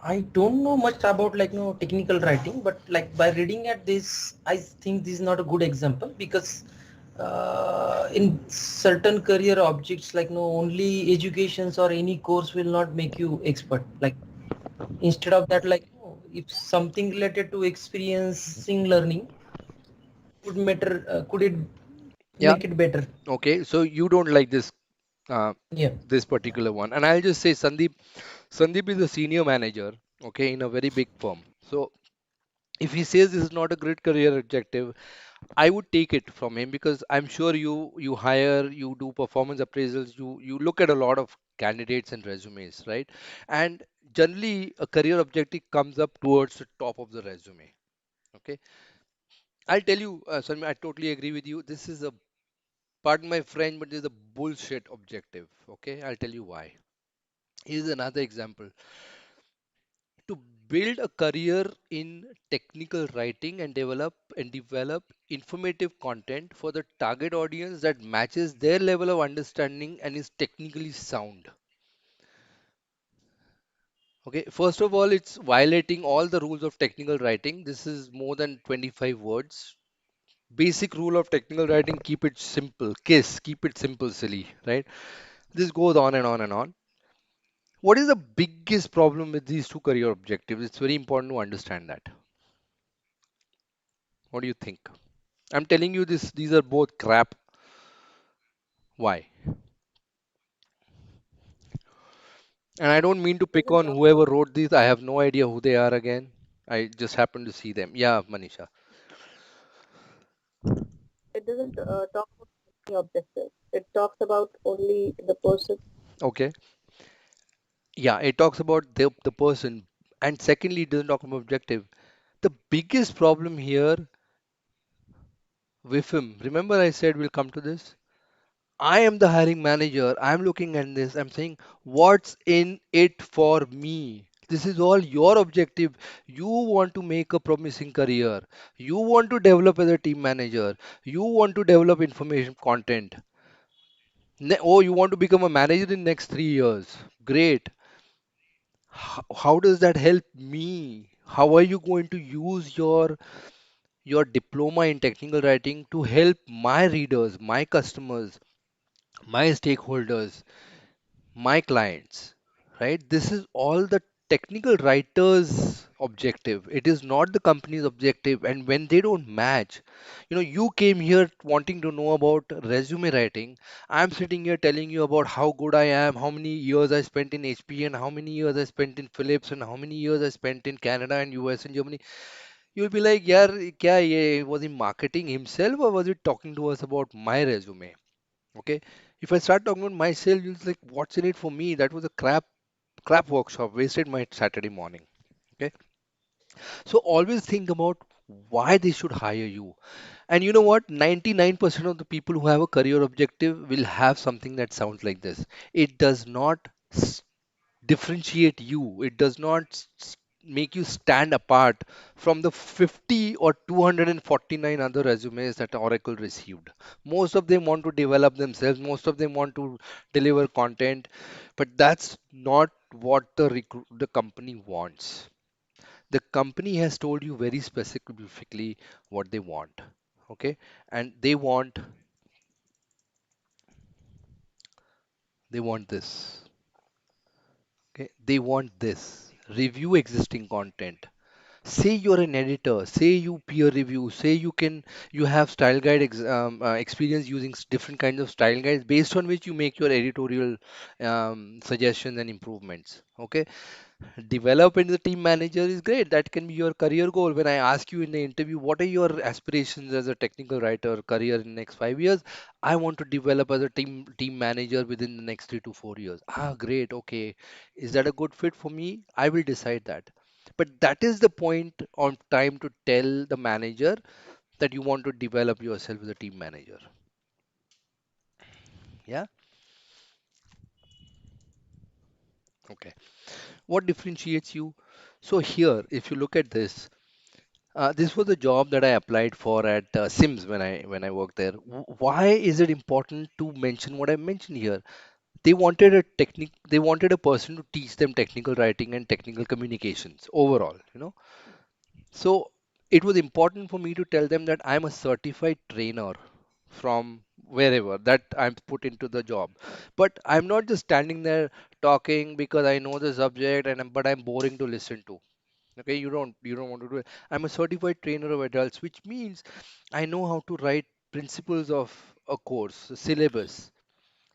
I don't know much about technical writing, but like by reading at this, I think this is not a good example because in certain career objects like no only educations or any course will not make you expert. Like instead of that, like if something related to experiencing learning could matter, could it Yeah, make it better? okay. So you don't like uh, Yeah. this particular one, and I'll just say Sandeep is a senior manager, okay, in a very big firm. So if he says this is not a great career objective, I would take it from him because I'm sure you hire, you do performance appraisals, you look at a lot of candidates and resumes, right? And generally a career objective comes up towards the top of the resume. Okay. I'll tell you, Sandeep, I totally agree with you. This is a, pardon my French, but this is a bullshit objective. Okay, I'll tell you why. Here's another example. To build a career in technical writing and develop informative content for the target audience that matches their level of understanding and is technically sound. Okay, first of all, it's violating all the rules of technical writing. This is more than 25 words. Basic rule of technical writing: keep it simple. Keep it simple, silly, right? This goes on and on and on. What is the biggest problem with these two career objectives? It's very important to understand that. What do you think? I'm telling you this, these are both crap. Why? And I don't mean to pick Doesn't on talk whoever wrote these. I have no idea who they are again. I just happen to see them. Yeah, Manisha. it doesn't talk about the objective. It talks about only the person. Okay. Yeah, it talks about the person. And secondly, it doesn't talk about objective. The biggest problem here with him, remember I said we'll come to this? I am the hiring manager. I'm looking at this. I'm saying, what's in it for me? This is all your objective. You want to make a promising career. You want to develop as a team manager. You want to develop information content. Oh, you want to become a manager in next 3 years. Great. How does that help me? How are you going to use your diploma in technical writing to help my readers, my customers, my stakeholders, my clients, right? This is all the technical writer's objective. It is not the company's objective. And when they don't match, you came here wanting to know about resume writing. I'm sitting here telling you about how good I am, how many years I spent in HP, and how many years I spent in Philips, and how many years I spent in Canada and US and Germany. You'll be like, yeah, kya ye, was he marketing himself or was he talking to us about my resume? Okay. If I start talking about myself, you'll be like, what's in it for me? That was a crap workshop, wasted my Saturday morning. Okay. So always think about why they should hire you. And you know what? 99% of the people who have a career objective will have something that sounds like this. It does not differentiate you. It does not make you stand apart from the 50 or 249 other resumes that Oracle received. Most of them want to develop themselves, most of them want to deliver content, but that's not what the company wants. The company has told you very specifically what they want. Okay, and they want this. Okay, they want this. Review existing content. Say you're an editor, say you peer review, say you have style guide experience using different kinds of style guides based on which you make your editorial suggestions and improvements. Okay, develop into the team manager is great. That can be your career goal. When I ask you in the interview, what are your aspirations as a technical writer career in the next 5 years? I want to develop as a team manager within the next 3 to 4 years. Ah, great. Okay, is that a good fit for me? I will decide that. But that is the point on time to tell the manager that you want to develop yourself as a team manager. Yeah. Okay. What differentiates you? So here, if you look at this, this was a job that I applied for at Sims when I worked there. Why is it important to mention what I mentioned here? They wanted a person to teach them technical writing and technical communications overall. So it was important for me to tell them that I'm a certified trainer from wherever that I'm put into the job. But I'm not just standing there talking because I know the subject but I'm boring to listen to. Okay, you don't want to do it. I'm a certified trainer of adults, which means I know how to write principles of a course, a syllabus,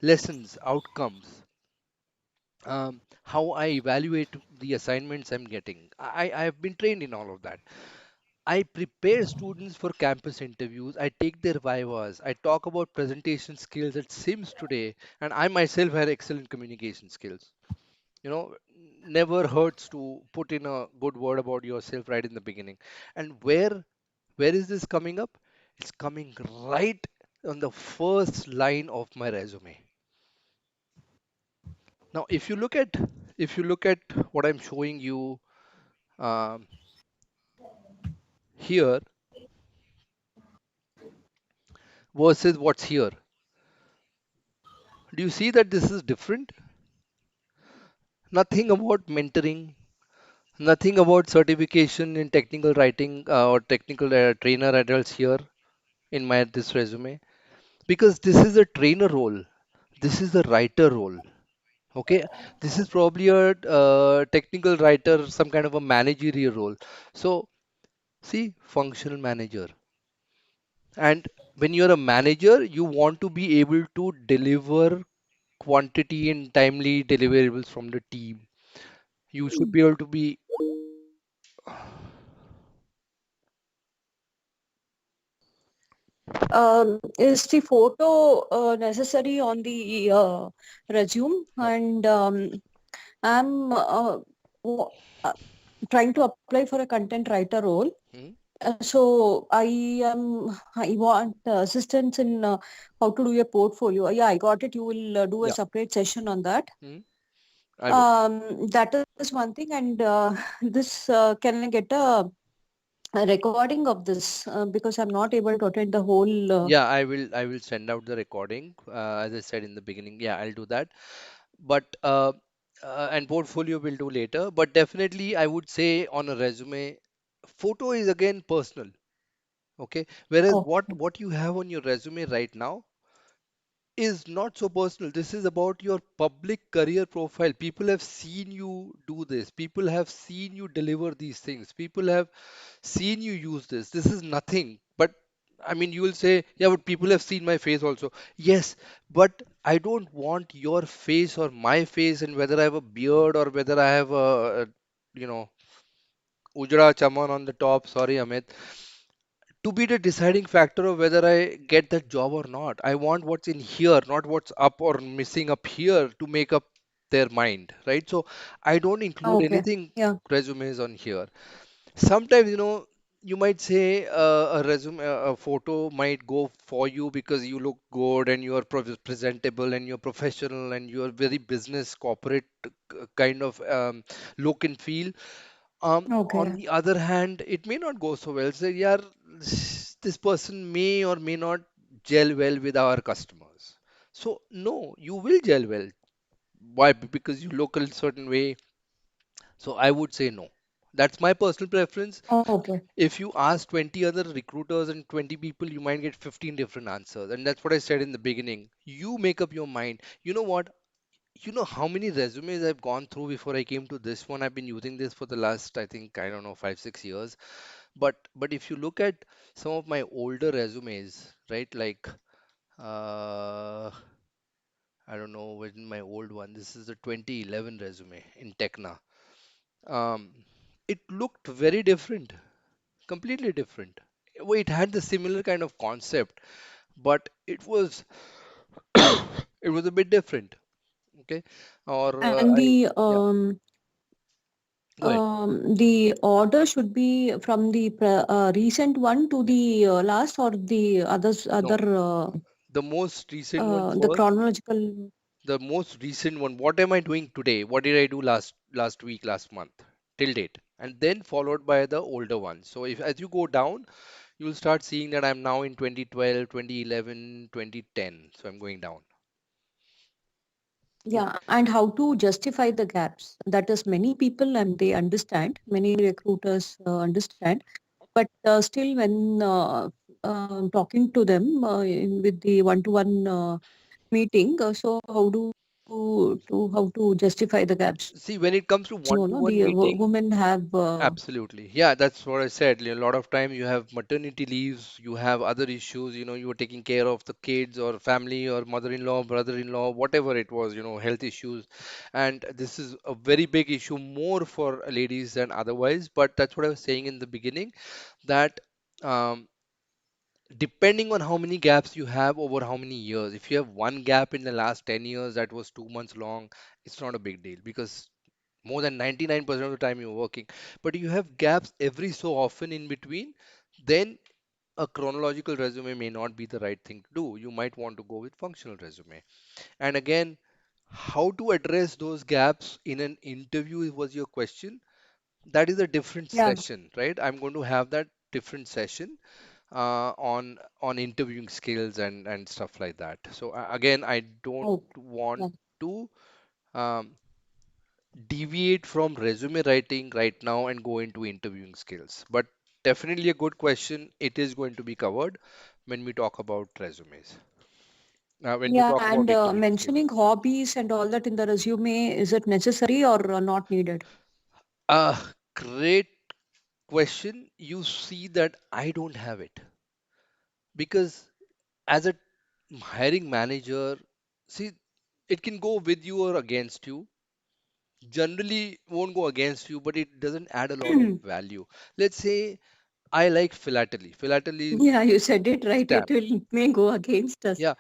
lessons, outcomes, how I evaluate the assignments I'm getting. I have been trained in all of that. I prepare students for campus interviews. I take their vivas. I talk about presentation skills at Sims today, and I myself had excellent communication skills. You know, never hurts to put in a good word about yourself right in the beginning. And where is this coming up? It's coming right on the first line of my resume. Now, if you look at what I'm showing you um, here versus what's here, do you see that this is different? Nothing about mentoring, nothing about certification in technical writing or technical trainer adults here in my this resume, because this is a trainer role. This is a writer role. Okay, this is probably a technical writer, some kind of a managerial role. So see, functional manager. And when you're a manager, you want to be able to deliver quantity and timely deliverables from the team. You should be able to be. Is the photo necessary on the resume? No. And I'm w- uh, trying to apply for a content writer role. Hmm? So I want assistance in how to do a portfolio. Yeah, I got it. You will do a Yeah. separate session on that. Hmm? I will. That is one thing. And this can I get a recording of this because I'm not able to attend the whole. Yeah, I will send out the recording. As I said in the beginning, yeah, I'll do that. But and portfolio we'll do later. But definitely, I would say on a resume, photo is again personal. Okay, whereas Oh, what you have on your resume right now is not so personal. This is about your public career profile. People have seen you do this. People have seen you deliver these things. People have seen you use this. This is nothing. But I mean, you will say, yeah, but people have seen my face also. Yes, but I don't want your face or my face, and whether I have a beard or whether I have you know, Ujra Chaman on the top. Sorry, Amit, to be the deciding factor of whether I get that job or not. I want what's in here, not what's up or missing up here to make up their mind, right? So I don't include okay. anything Yeah. resumes on here. Sometimes, you might say a resume, a photo might go for you because you look good and you are presentable and you're professional and you're very business corporate kind of look and feel. On Okay. the other hand, it may not go so well. So, yeah, this person may or may not gel well with our customers. So, no, you will gel well. Why? Because you look a certain way. So, I would say no. That's my personal preference. Oh, okay. If you ask 20 other recruiters and 20 people, you might get 15 different answers. And that's what I said in the beginning. You make up your mind. You know what? You know how many resumes I've gone through before I came to this one? I've been using this for the last, I think, I don't know, 5, 6 years. But if you look at some of my older resumes, right? Like I don't know, when my old one. This is the 2011 resume in Tecna. Um, it looked very different, completely different. Well, it had the similar kind of concept, but it was a bit different. Okay, or And I yeah, go ahead. the order should be from the recent one to the last, or the other No, the most recent one the first. chronological. The most recent one. What am I doing today? What did I do last week, last month, till date? And then followed by the older one. So if as you go down, you'll start seeing that I'm now in 2012, 2011, 2010. So I'm going down. Yeah, and how to justify the gaps. That is, many people and they understand, many recruiters understand, but still when talking to them with the one-to-one meeting, so how to justify the gaps? See, when it comes to No, no, one-to-one the meeting, women have. absolutely. Yeah, that's what I said. A lot of time you have maternity leaves, you have other issues, you were taking care of the kids or family or mother-in-law, brother-in-law, whatever it was, health issues. And this is a very big issue more for ladies than otherwise. But that's what I was saying in the beginning, that um, depending on how many gaps you have over how many years, if you have one gap in the last 10 years that was 2 months long, it's not a big deal because more than 99% of the time you're working. But you have gaps every so often in between, then a chronological resume may not be the right thing to do. You might want to go with functional resume. And again, how to address those gaps in an interview was your question. That is a different Yeah. session, right? I'm going to have that different session on interviewing skills and stuff like that. So again, I don't Oh, want yeah. to um, deviate from resume writing right now and go into interviewing skills. But definitely a good question. It is going to be covered when we talk about resumes. When we Yeah, talk about and interviewing skills. mentioning hobbies and all that in the resume, is it necessary or not needed? Great question. You see that I don't have it because as a hiring manager, see, it can go with you or against you. Generally won't go against you, but it doesn't add a lot of value. Let's say I like philately. Philately is Yeah, you said it right. It stamp. will may go against us. Yeah.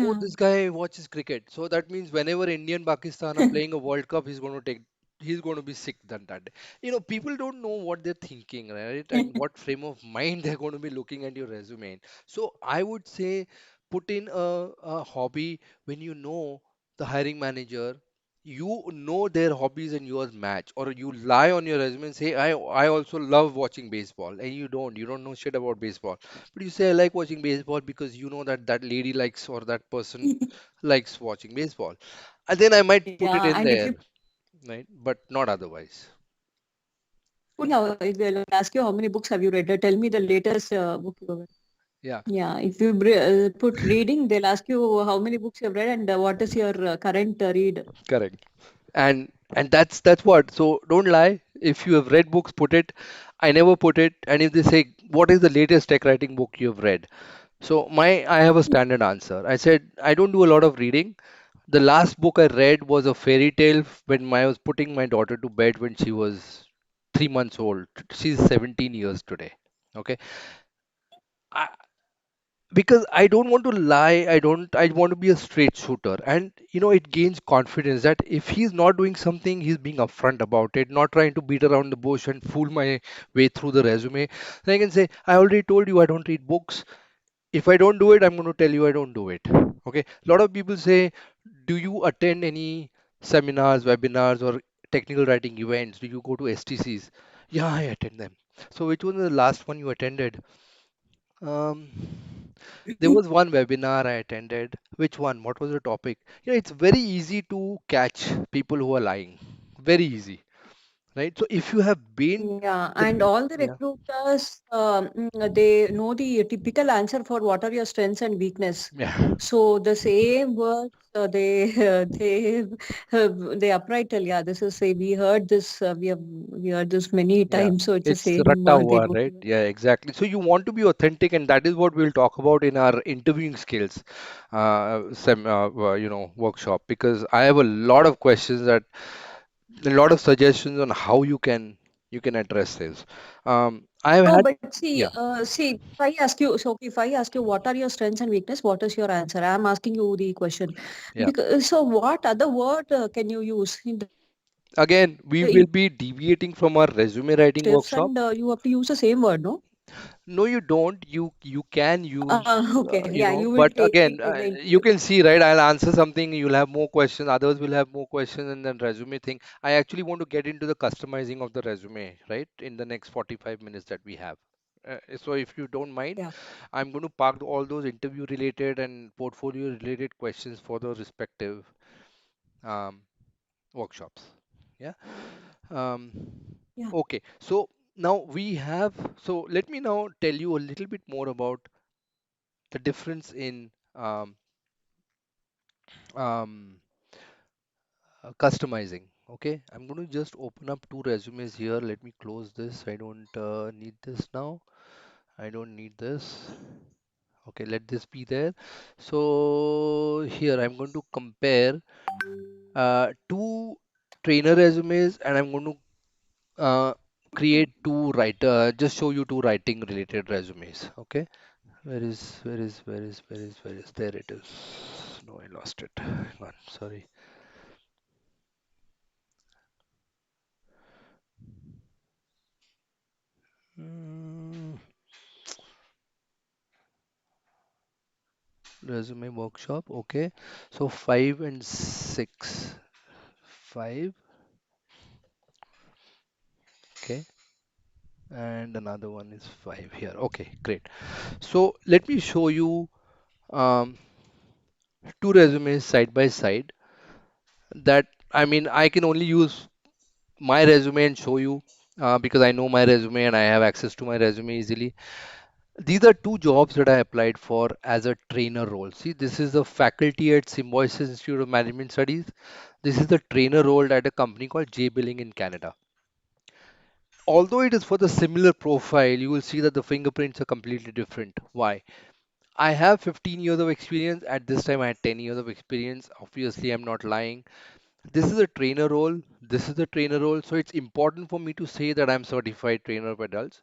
Oh, Yeah. this guy watches cricket. So that means whenever India and Pakistan are playing a World Cup, he's going to be sick that day. People don't know what they're thinking, right? And what frame of mind they're going to be looking at your resume in. So I would say put in a hobby when you know the hiring manager, you know their hobbies and yours match, or you lie on your resume and say, I also love watching baseball, and you don't know shit about baseball. But you say, I like watching baseball because you know that that lady likes or that person likes watching baseball. And then I might put it Yeah, in and if there. you right? But not otherwise. Yeah, they'll ask you how many books have you read. Tell me the latest book you read. Yeah, Yeah, if you put reading, they'll ask you how many books you've read and what is your current read. correct. And that's what. So don't lie. If you have read books, put it. I never put it. And if they say, what is the latest tech writing book you've read? So I have a standard answer. I said I don't do a lot of reading. The last book I read was a fairy tale when I was putting my daughter to bed when she was 3 months old. She's 17 years today. Okay. I, because I don't want to lie. I want to be a straight shooter. And it gains confidence that if he's not doing something, he's being upfront about it, not trying to beat around the bush and fool my way through the resume. Then I can say, I already told you I don't read books. If I don't do it, I'm going to tell you I don't do it. Okay. A lot of people say, do you attend any seminars, webinars, or technical writing events? Do you go to STCs? Yeah, I attend them. So which one was the last one you attended? Um, there was one webinar I attended. Which one? What was the topic? It's very easy to catch people who are lying. Very easy, right? So if you have been Yeah, the and all the yeah, recruiters, they know the typical answer for what are your strengths and weakness. yeah, So the same words they upright tell, yeah, this is say we heard this we heard this many yeah. times, so it's the It's same ratta they hua, go right? to. Yeah, exactly. So you want to be authentic, and that is what we'll talk about in our interviewing skills, workshop. Because I have a lot of questions that a lot of suggestions on how you can address this. I've No, had but see, yeah, if I ask you, so if I ask you what are your strengths and weakness, what is your answer? I'm asking you the question. yeah. Because so what other word can you use in Again, we the will be deviating from our resume writing tips workshop. and you have to use the same word, no? No, you don't. You can use, Okay, yeah, you will but take again, it in the you interview. can see, right? I'll answer something, you'll have more questions, others will have more questions, and then resume thing. I actually want to get into the customizing of the resume, right, in the next 45 minutes that we have. So if you don't mind, Yeah. I'm going to park all those interview related and portfolio related questions for the respective um, workshops. Yeah. Um, Yeah. okay. So now so let me now tell you a little bit more about the difference in um, customizing. Okay. I'm going to just open up two resumes here. Let me close this. I don't need this now. I don't need this. Okay. Let this be there. So here I'm going to compare two trainer resumes, and I'm going to create two just show you two writing related resumes. Okay. Where is there it is. No, I lost it. Hang on, sorry. Mm, resume workshop. Okay. So 5 and 6. 5. Okay. And another one is 5 here. Okay, great. So let me show you um, two resumes side by side that I can only use my resume and show you because I know my resume and I have access to my resume easily. These are two jobs that I applied for as a trainer role. See, this is the faculty at Symbiosis Institute of Management Studies. This is the trainer role at a company called J Billing in Canada. Although it is for the similar profile, you will see that the fingerprints are completely different. Why? I have 15 years of experience. At this time, I had 10 years of experience. Obviously, I'm not lying. This is a trainer role. This is a trainer role. So it's important for me to say that I'm certified trainer of adults.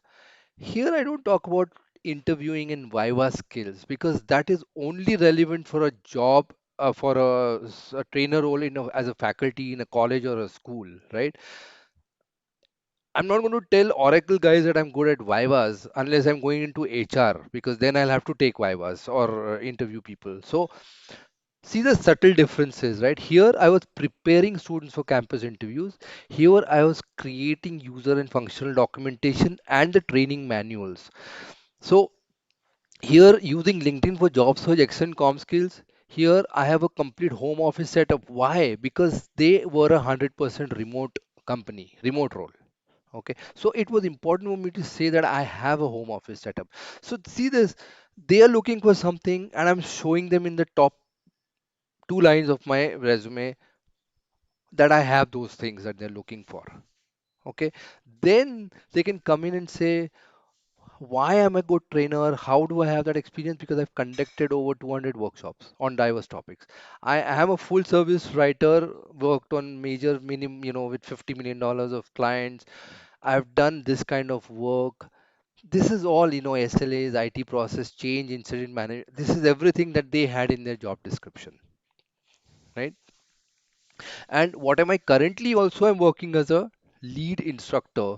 Here, I don't talk about interviewing and Viva skills because that is only relevant for a job, for a trainer role as a faculty in a college or a school, right? I'm not going to tell Oracle guys that I'm good at Vivas unless I'm going into HR because then I'll have to take Vivas or interview people. So see the subtle differences, right? Here I was preparing students for campus interviews. Here I was creating user and functional documentation and the training manuals. So here using LinkedIn for job search, excellent com skills. Here I have a complete home office setup. Why? Because they were 100% remote company, remote role. Okay, so it was important for me to say that I have a home office setup. So see this, they are looking for something, and I'm showing them in the top two lines of my resume that I have those things that they're looking for. Okay, then they can come in and say, why am I a good trainer? How do I have that experience? Because I've conducted over 200 workshops on diverse topics. I am a full service writer, worked on major minim, with $50 million of clients. I've done this kind of work. This is all, SLAs, IT process, change, incident management. This is everything that they had in their job description, right? And what am I currently also? I'm working as a lead instructor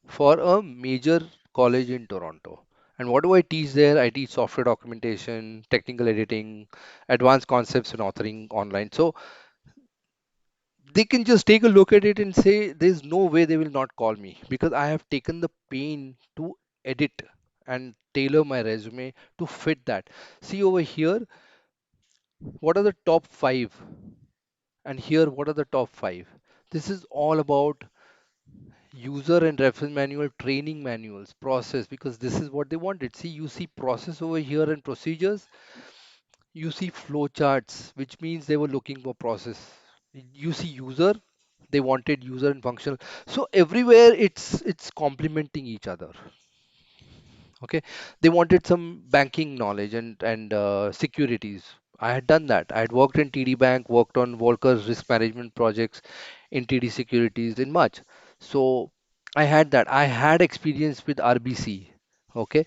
for a major college in Toronto. And what do I teach there? I teach software documentation, technical editing, advanced concepts and authoring online. So they can just take a look at it and say, there's no way they will not call me because I have taken the pain to edit and tailor my resume to fit that. See over here, what are the top five? And here, what are the top five? This is all about user and reference manual, training manuals, process, because this is what they wanted. See, you see process over here and procedures, you see flow charts, which means they were looking for process. You see user, they wanted user and functional. So everywhere it's complementing each other. Okay, they wanted some banking knowledge and securities. I had done that. I had worked in TD Bank, worked on Volker's risk management projects in TD Securities in March. So I had that. I had experience with RBC, okay,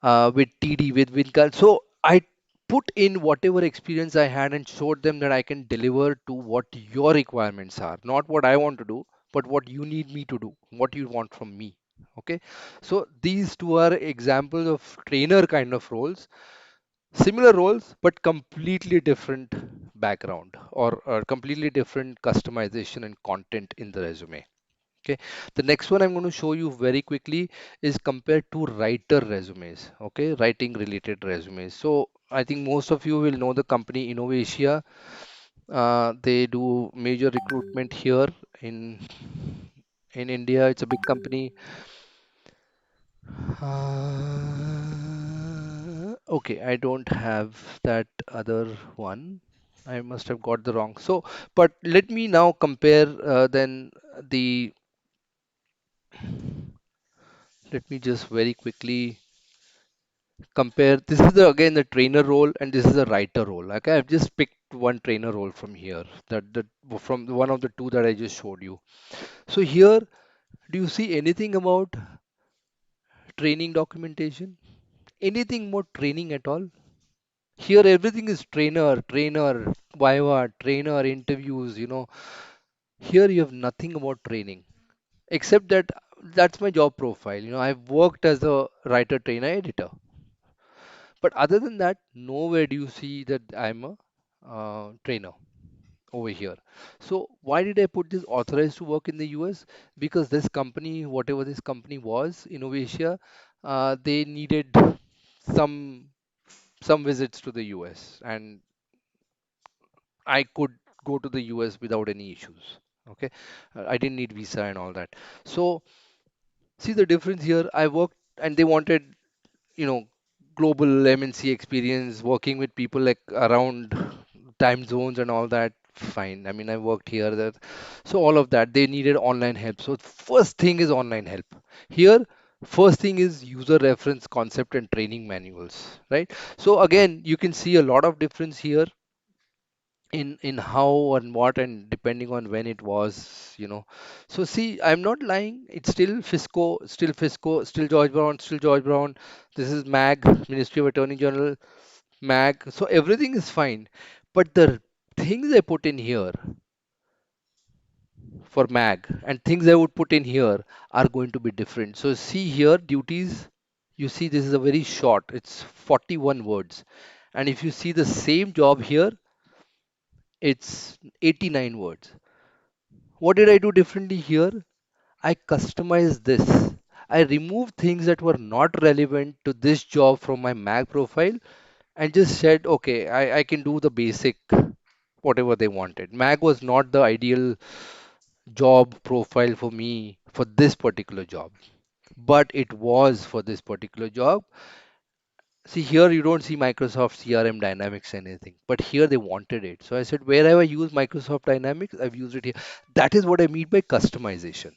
with TD, with Wincal. So I put in whatever experience I had and showed them that I can deliver to what your requirements are, not what I want to do, but what you need me to do, what you want from me. Okay, so these two are examples of trainer kind of roles, similar roles, but completely different background or completely different customization and content in the resume. Okay, the next one I'm going to show you very quickly is compared to writer resumes. Okay, writing related resumes. So I think most of you will know the company Innovatia. They do major recruitment here in in India. It's a big company. Okay, I don't have that other one. I must have got the wrong. So, but let me now compare then the, let me just very quickly compare. This is the, again, the trainer role and this is a writer role. Okay, I've just picked one trainer role from here, that from one of the two that I just showed you. So here, do you see anything about training documentation? Anything more training at all? Here everything is trainer, trainer, Viva, trainer, interviews, Here you have nothing about training, except that that's my job profile. I've worked as a writer, trainer, editor. But other than that, nowhere do you see that I'm a trainer over here. So why did I put this authorized to work in the US? Because this company, whatever this company was, Innovatia, they needed some some visits to the US, and I could go to the US without any issues. Okay, I didn't need visa and all that. So see the difference here. I worked, and they wanted, you know, global MNC experience, working with people like around time zones and all that. Fine. I mean, I worked here, that, so all of that. They needed online help. So first thing is online help. Here, first thing is user reference concept and training manuals, right? So again, you can see a lot of difference here in how and what and depending on when it was. So see, I'm not lying. It's still Fisco, still George Brown, still George Brown. This is MAG, Ministry of Attorney General, MAG. So everything is fine. But the things I put in here for MAG and things I would put in here are going to be different. So see here, duties. You see, this is a very short. It's 41 words. And if you see the same job here, it's 89 words. What did I do differently here? I customized this. I removed things that were not relevant to this job from my MAG profile and just said, okay, I can do the basic whatever they wanted. Mag was not the ideal job profile for me for this particular job, but it was for this particular job. See, here you don't see Microsoft CRM Dynamics anything, but here they wanted it. So I said, wherever I use Microsoft Dynamics, I've used it here. That is what I mean by customization.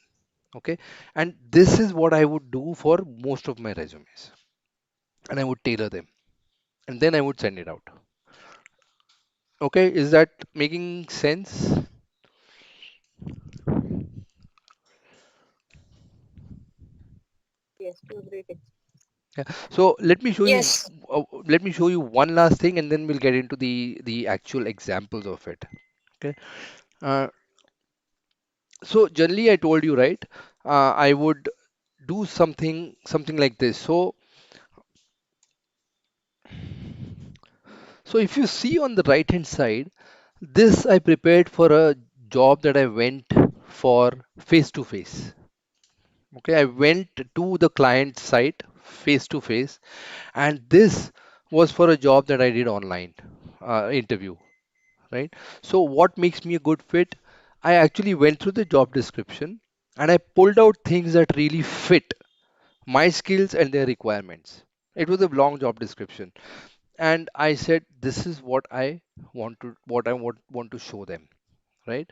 Okay. And this is what I would do for most of my resumes. And I would tailor them and then I would send it out. Okay. Is that making sense? Yes, to a great extent. Yeah. So Yes. let me show you one last thing and then we'll get into the actual examples of it. Okay. Uh, so generally I told you, right? I would do something like this. So if you see on the right hand side, this I prepared for a job that I went for face to face. Okay, I went to the client site face to face, and this was for a job that I did online interview, right? So what makes me a good fit? I actually went through the job description and I pulled out things that really fit my skills and their requirements. It was a long job description, and I said, this is what I want to show them, right?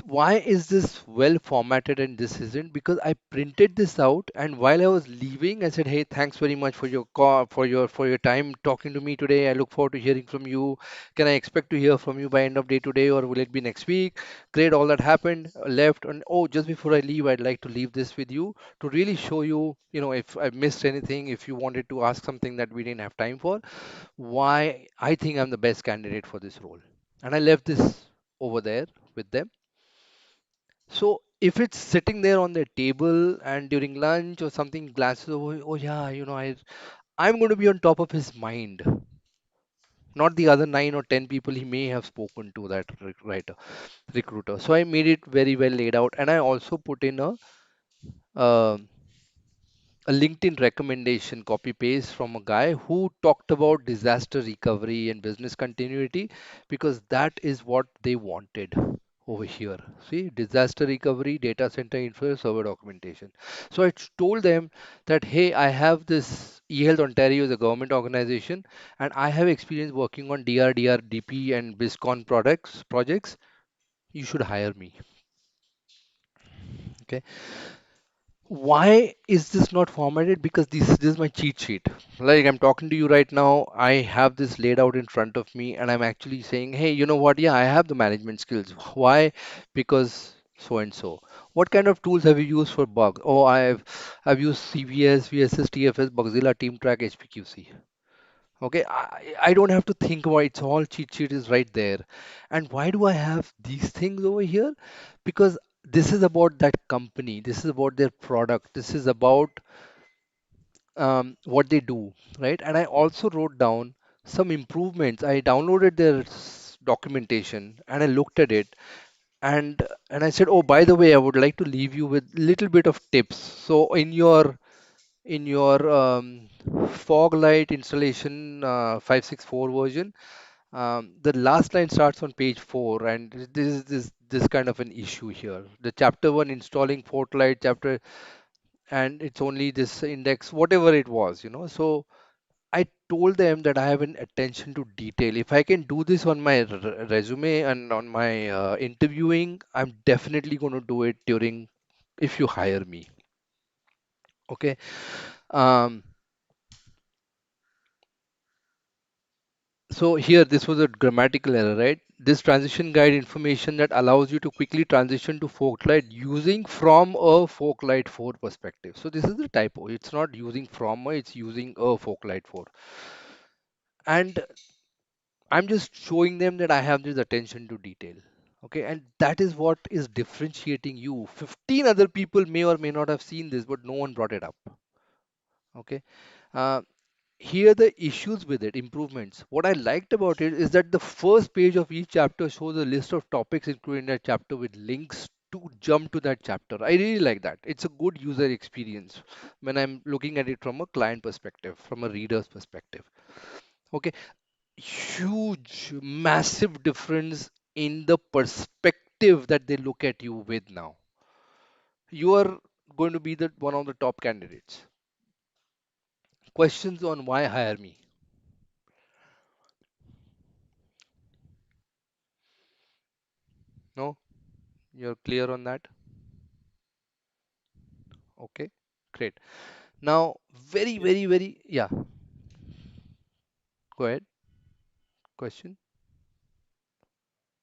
Why is this well formatted and this isn't? Because I printed this out, and while I was leaving, I said, "Hey, thanks very much for your call, for your time talking to me today. I look forward to hearing from you. Can I expect to hear from you by end of day today, or will it be next week?" Great, all that happened. Left, and oh, just before I leave, I'd like to leave this with you to really show you, if I missed anything, if you wanted to ask something that we didn't have time for, why I think I'm the best candidate for this role. And I left this over there with them. So if it's sitting there on their table and during lunch or something, glasses over, oh yeah, I'm going to be on top of his mind, not the other 9 or 10 people he may have spoken to that writer, recruiter. So I made it very well laid out, and I also put in uh, a LinkedIn recommendation copy paste from a guy who talked about disaster recovery and business continuity because that is what they wanted over here. See, disaster recovery, data center info, server documentation. So I told them that, hey, I have this eHealth Ontario is a government organization and I have experience working on DRDR, DP and BizCon projects. You should hire me. Okay. Why is this not formatted? Because this is my cheat sheet. Like I'm talking to you right now, I have this laid out in front of me, and I'm actually saying, hey, you know what? Yeah, I have the management skills. Why? Because so and so. What kind of tools have you used for bug? Oh, I've used CVS, VSS, TFS, Bugzilla, TeamTrack, HPQC. Okay, I don't have to think about it. It's all cheat sheet is right there. And why do I have these things over here? Because this is about that company. This is about their product. This is about what they do, right? And I also wrote down some improvements. I downloaded their documentation and I looked at it and I said, oh, by the way, I would like to leave you with little bit of tips. So in your fog light installation 564 version, the last line starts on page 4, and this is this kind of an issue here. The chapter 1 installing Fortlight chapter, and it's only this index, whatever it was, So I told them that I have an attention to detail. If I can do this on my resume and on my interviewing, I'm definitely going to do it during if you hire me. Okay. Um, So here, this was a grammatical error, right? This transition guide information that allows you to quickly transition to Folklight using from a Folklight 4 perspective. So this is the typo. It's not using from, it's using a Folklight 4. And I'm just showing them that I have this attention to detail. Okay, and that is what is differentiating you. 15 other people may or may not have seen this, but no one brought it up. Okay. Uh, Here the issues with it, improvements. What I liked about it is that the first page of each chapter shows a list of topics included in that chapter with links to jump to that chapter. I really like that. It's a good user experience when I'm looking at it from a client perspective, from a reader's perspective. Okay, huge, massive difference in the perspective that they look at you with now. You are going to be the one of the top candidates. Questions on why hire me? No, you're clear on that? Okay, great. Now, yeah, go ahead. Question.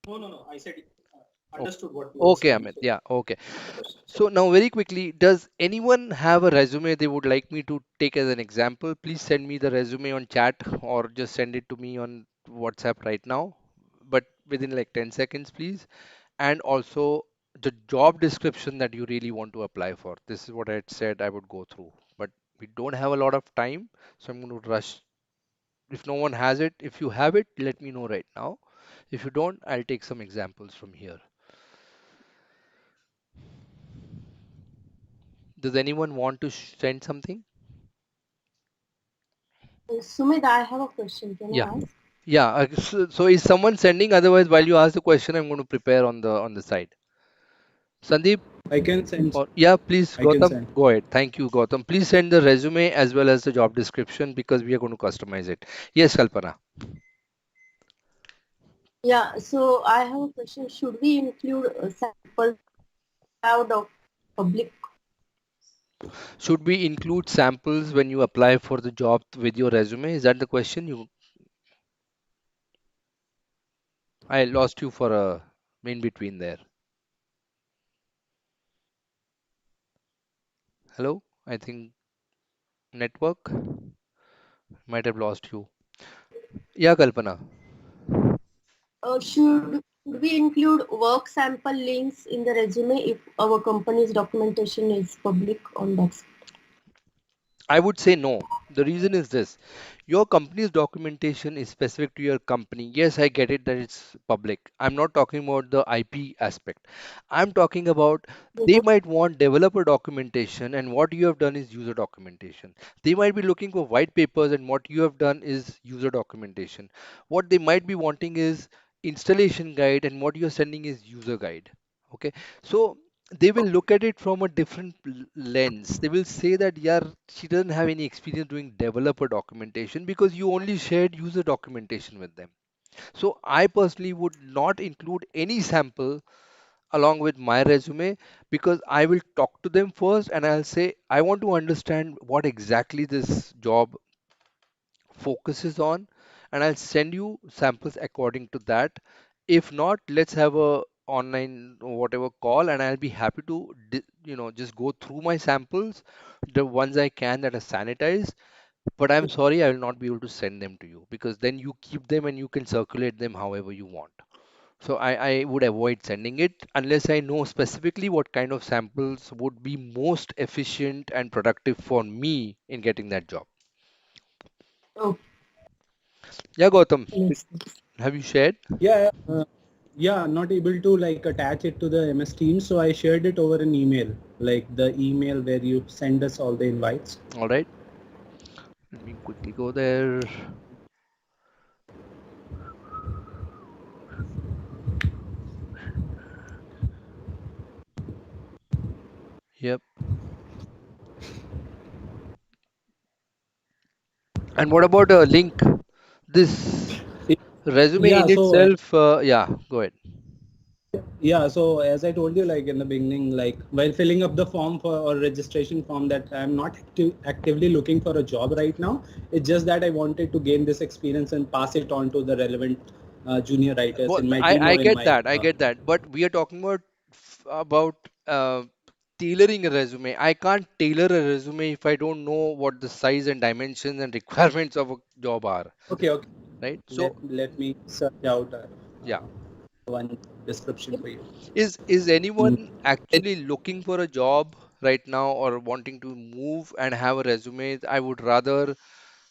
Okay. Okay, Amit. Yeah, okay. So now very quickly, does anyone have a resume they would like me to take as an example? Please send me the resume on chat or just send it to me on WhatsApp right now, but within like 10 seconds, please. And also the job description that you really want to apply for. This is what I had said I would go through, but we don't have a lot of time, so I'm going to rush. If no one has it, if you have it, let me know right now. If you don't, I'll take some examples from here. Does anyone want to send something? Sumit, I have a question. Can Yeah. I ask? Yeah. So is someone sending? Otherwise, while you ask the question, I'm going to prepare on the side. Sandeep, I can send. or yeah, please, I can Gautam, send. go ahead. Thank you, Gautam. Please send the resume as well as the job description because we are going to customize it. Yes, Kalpana. Yeah, so I have a question. Should we include samples out of public? Should we include samples when you apply for the job with your resume? Is that the question? I lost you for a in between there. Hello? I think network might have lost you. Yeah, Kalpana. Should we include work sample links in the resume if our company's documentation is public on that? I would say no. The reason is this. Your company's documentation is specific to your company. Yes, I get it that it's public. I'm not talking about the IP aspect. I'm talking about they Mhm. might want developer documentation, and what you have done is user documentation. They might be looking for white papers, and what you have done is user documentation. What they might be wanting is installation guide, and what you're sending is user guide. Okay. So they will look at it from a different lens. They will say that, yeah, she doesn't have any experience doing developer documentation because you only shared user documentation with them. So I personally would not include any sample along with my resume because I will talk to them first and I'll say, I want to understand what exactly this job focuses on, and I'll send you samples according to that. If not, let's have a online or whatever call, and I'll be happy to just go through my samples, the ones I can that are sanitized. But I'm sorry, I will not be able to send them to you because then you keep them and you can circulate them however you want. So I would avoid sending it unless I know specifically what kind of samples would be most efficient and productive for me in getting that job. Okay, Yeah, Gautam, makes sense. have you shared? Yeah. Yeah, not able to like attach it to the MS Teams, so I shared it over an email, like the email where you send us all the invites. All right. Let me quickly go there. Yep. And what about a link? This It- resume Yeah, in itself, yeah, go ahead. so as I told you, like in the beginning, like while filling up the form for or registration form, that I'm not actively looking for a job right now. It's just that I wanted to gain this experience and pass it on to the relevant junior writers Well, in my team I or in get my. that, I get that. But we are talking about tailoring a resume. I can't tailor a resume if I don't know what the size and dimensions and requirements of a job are, Okay, okay. right? Let So, let me search out yeah. one description for you. Is Mm. anyone actually looking for a job right now or wanting to move and have a resume? I would rather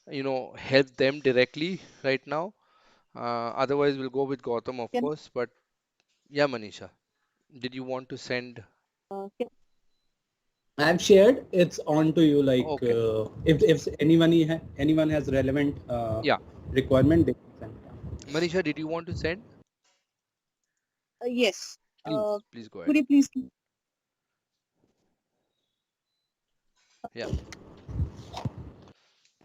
help them directly right now. Otherwise, we'll go with Gautam, of Can course. But yeah, Manisha. Did you want to send? Can I've shared. It's on to you. Like Okay. if anyone has relevant Yeah. requirement, they can send. Manisha, did you want to send? yes. Please go ahead. Could you please? Yeah.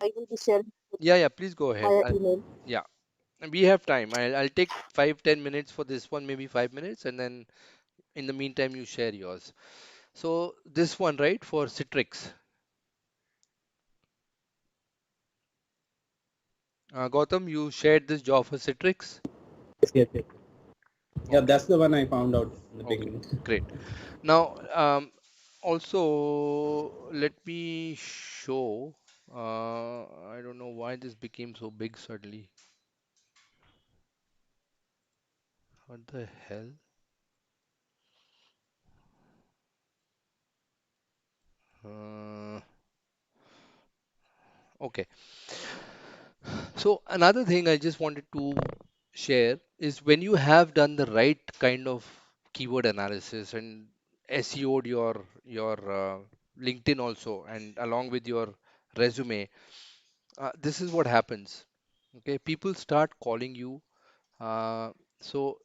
I will be sharing Yeah, please go ahead. via email. Yeah. And we have time. I'll take 5-10 minutes for this one, maybe 5 minutes, and then in the meantime, you share yours. So this one, right, for Citrix. Gautam, you shared this job for Citrix? Yes, yes. Yeah, Okay, that's the one I found out in the okay, beginning. great. Now, also, let me show. I don't know why this became so big suddenly. What the hell? Uh, okay. So another thing I just wanted to share is when you have done the right kind of keyword analysis and SEO'd your LinkedIn also, and along with your resume, this is what happens. Okay, people start calling you. Uh, so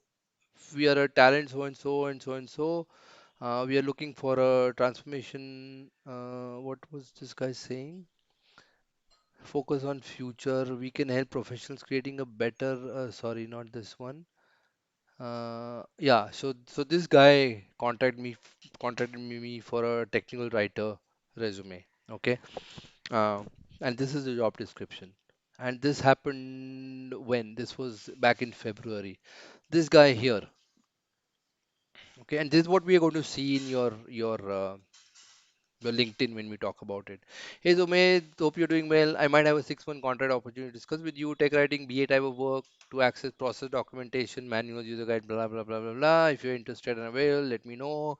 we are a talent so and so and so and so. We are looking for a transformation. What was this guy saying? Focus on future. We can help professionals creating a better. Sorry, not this one. Yeah. So this guy contacted me for a technical writer resume. Okay. Uh, and this is the job description. And this happened when? This was back in February. This guy here. Okay. And this is what we are going to see in your LinkedIn when we talk about it. Hey Zomed, hope you're doing well. I might have a 6-month contract opportunity to discuss with you. Tech writing, BA type of work to access process documentation, manual user guide, blah blah blah blah blah. If you're interested and available, let me know.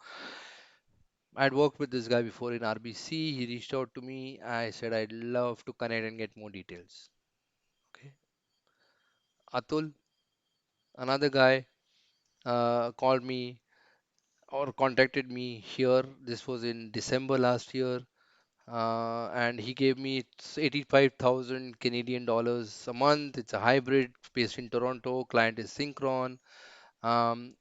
I'd worked with this guy before in RBC. He reached out to me. I said I'd love to connect and get more details. Okay. Atul, another guy, called me or contacted me here. This was in December last year. And he gave me 85,000 Canadian dollars a month. It's a hybrid based in Toronto. Client is Synchron. Um,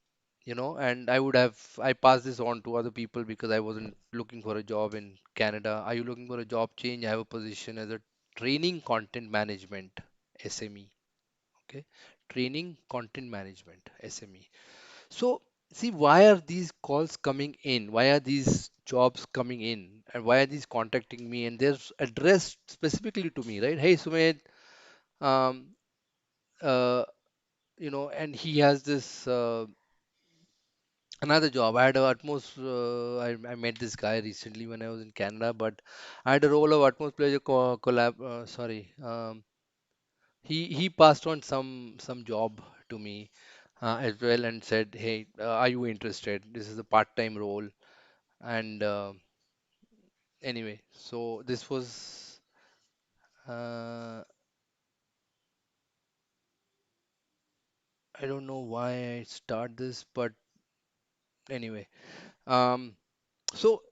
and I passed this on to other people because I wasn't looking for a job in Canada. Are you looking for a job change? I have a position as a training content management SME. Okay, training content management SME. So, see, why are these calls coming in? Why are these jobs coming in? And why are these contacting me? And they're addressed specifically to me, right? Hey, Sumit, um, uh, and he has this another job. I had a Atmos. I met this guy recently when I was in Canada, but I had a role of Atmos Pleasure collab. Sorry, he passed on some job to me as well and said, "Hey, are you interested? This is a part-time role." And anyway, so this was I don't know why I start this, but anyway, um, so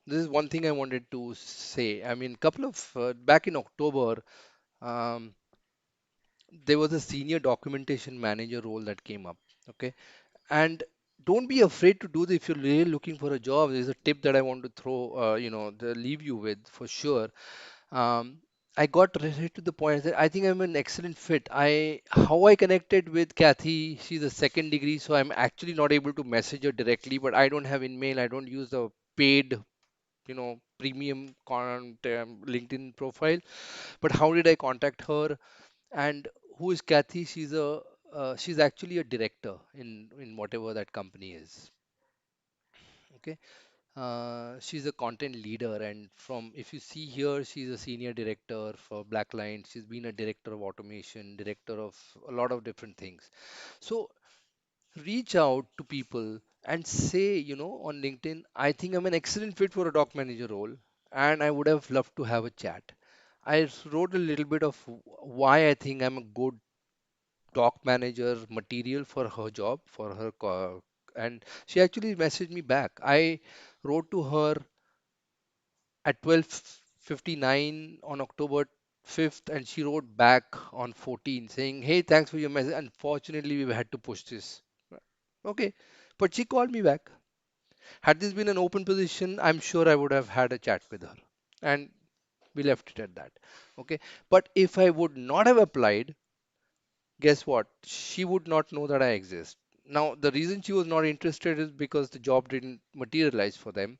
this is one thing I wanted to say. I mean, couple of back in October, um, there was a senior documentation manager role that came up. Okay, and don't be afraid to do this if you're really looking for a job. There's a tip that I want to throw, leave you with for sure. um, I got right to the point that I think I'm an excellent fit. How I connected with Kathy, she's a second degree, so I'm actually not able to message her directly, but I don't have email, I don't use the paid, premium LinkedIn profile. But how did I contact her? And who is Kathy? She's actually a director in whatever that company is. Okay. She's a content leader, and from if you see here, she's a senior director for Blackline. She's been a director of automation, director of a lot of different things. So reach out to people and say, on LinkedIn, I think I'm an excellent fit for a doc manager role, and I would have loved to have a chat. I wrote a little bit of why I think I'm a good doc manager material for her job, for her And she actually messaged me back. I wrote to her at 12:59 on October 5th, and she wrote back on 14 saying, "Hey, thanks for your message. Unfortunately, we had to push this." Okay, but she called me back. Had this been an open position, I'm sure I would have had a chat with her, and we left it at that. Okay, but if I would not have applied, guess what? She would not know that I exist. Now, the reason she was not interested is because the job didn't materialize for them.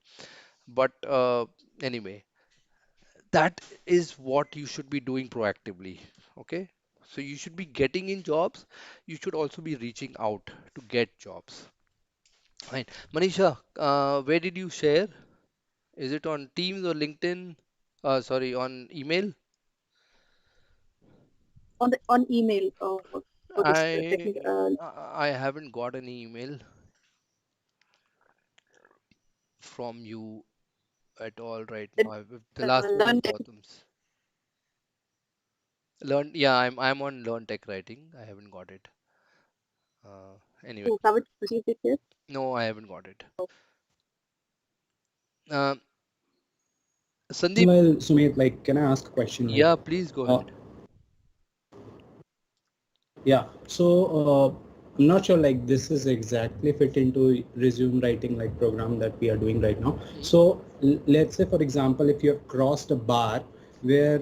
But anyway, that is what you should be doing proactively. Okay, so you should be getting in jobs. You should also be reaching out to get jobs. Fine. Manisha, where did you share? Is it on Teams or LinkedIn? Sorry, on email? On email for this I technical. I haven't got any email from you at all right now. The last one is Learn Gautam's. Learn, yeah, I'm on Learn Tech Writing. I haven't got it. Anyway, have it received it yet? no, I haven't got it. Uh, Sandeep, Well, Sumit, like, can I ask a question? yeah, please go Uh, ahead. yeah. So I'm not sure like this is exactly fit into resume writing like program that we are doing right now. Mhm. So let's say, for example, if you have crossed a bar where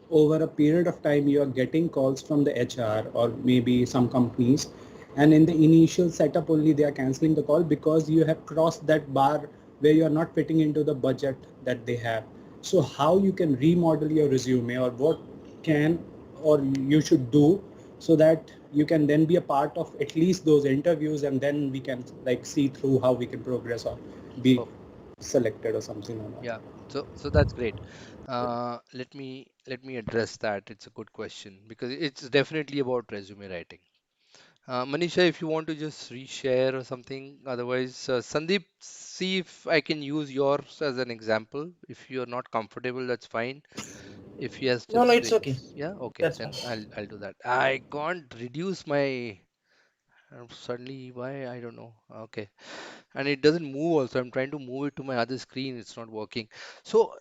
over a period of time you are getting calls from the HR or maybe some companies, and in the initial setup only they are canceling the call because you have crossed that bar where you are not fitting into the budget that they have. So how you can remodel your resume, or what can or you should do so that you can then be a part of at least those interviews, and then we can like see through how we can progress or be Perfect. selected or something like Yeah. that. So that's great. Let me address that. It's a good question because it's definitely about resume writing. Manisha, if you want to just reshare or something, otherwise, Sandeep, see if I can use yours as an example. If you're not comfortable, that's fine. If yes, No, just no, it's say, okay. yeah, okay, That's fine. then I'll do that. I can't reduce my suddenly why I don't know. Okay, and it doesn't move also. I'm trying to move it to my other screen. It's not working. So,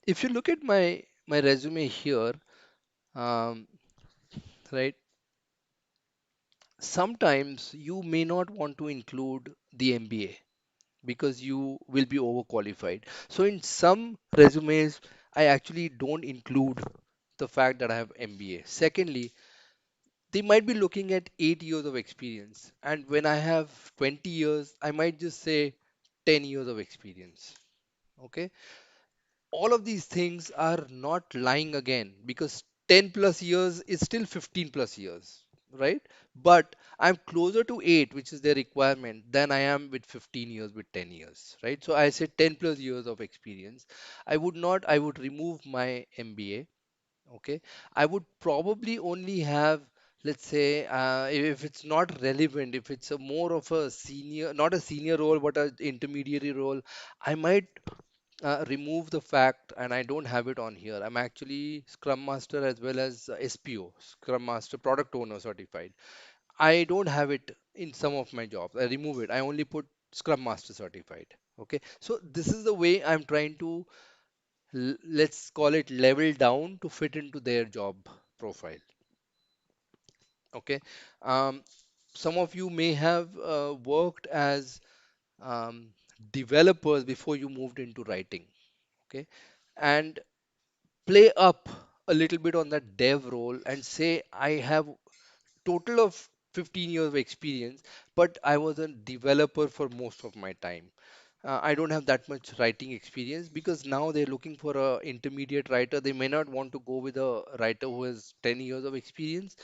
if you look at my resume here, um, right, sometimes you may not want to include the MBA because you will be overqualified. So in some resumes, I actually don't include the fact that I have MBA. Secondly, they might be looking at 8 years of experience, and when I have 20 years, I might just say 10 years of experience. Okay, all of these things are not lying again because 10 plus years is still 15 plus years, right? But I'm closer to 8, which is their requirement, than I am with 15 years with 10 years, right? So I said 10 plus years of experience. I would remove my MBA. Okay, I would probably only have, let's say, if it's not relevant, if it's a more of a senior, not a senior role but an intermediary role, I might remove the fact, and I don't have it on here. I'm actually Scrum Master as well as SPO, Scrum Master Product Owner certified. I don't have it in some of my jobs. I remove it. I only put Scrum Master certified. Okay, so this is the way I'm trying to, let's call it, level down to fit into their job profile. Okay, um, some of you may have worked as um, developers before you moved into writing. Okay, and play up a little bit on that dev role and say I have total of 15 years of experience, but I was a developer for most of my time. I don't have that much writing experience because now they're looking for a intermediate writer. They may not want to go with a writer who has 10 years of experience.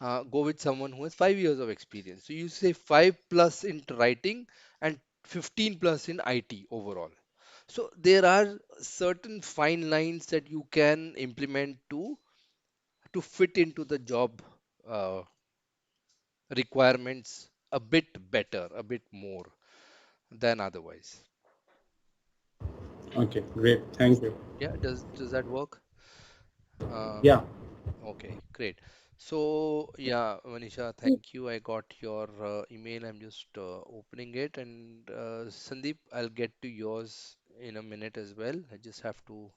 Go with someone who has 5 years of experience. So you say 5 plus in writing and 15 plus in IT overall. So there are certain fine lines that you can implement to fit into the job uh, requirements a bit better, a bit more than otherwise. Okay, great. Thank you. Yeah, does that work? Uh, Yeah. okay, great. So yeah, Manisha, thank you. I got your email. I'm just opening it, and Sandeep, I'll get to yours in a minute as well. I just have to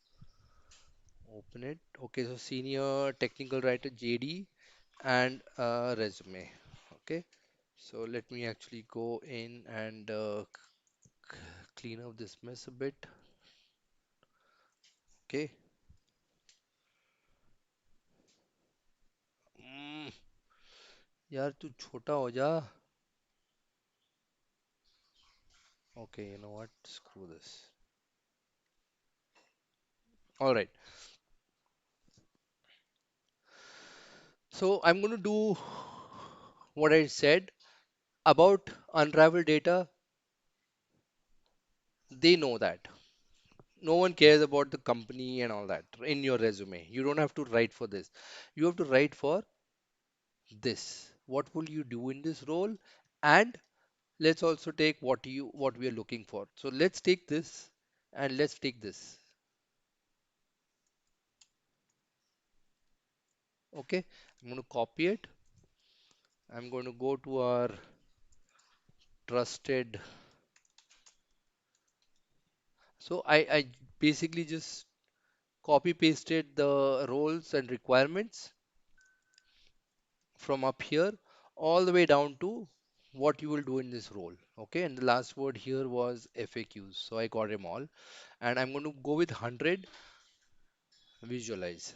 open it. Okay, so senior technical writer JD and resume. Okay, so let me actually go in and clean up this mess a bit. Okay. Mm, यार तू छोटा हो जा. Okay, you know what? Screw this. All right. So I'm going to do what I said about unravel data. They know that. No one cares about the company and all that in your resume. You don't have to write for this. You have to write for this. What will you do in this role? And let's also take what we are looking for. So let's take this and let's take this. Okay. I'm going to copy it. I'm going to go to our trusted. So I basically just copy pasted the roles and requirements from up here all the way down to what you will do in this role. Okay, and the last word here was FAQs, so I got them all, and I'm going to go with 100. Visualize.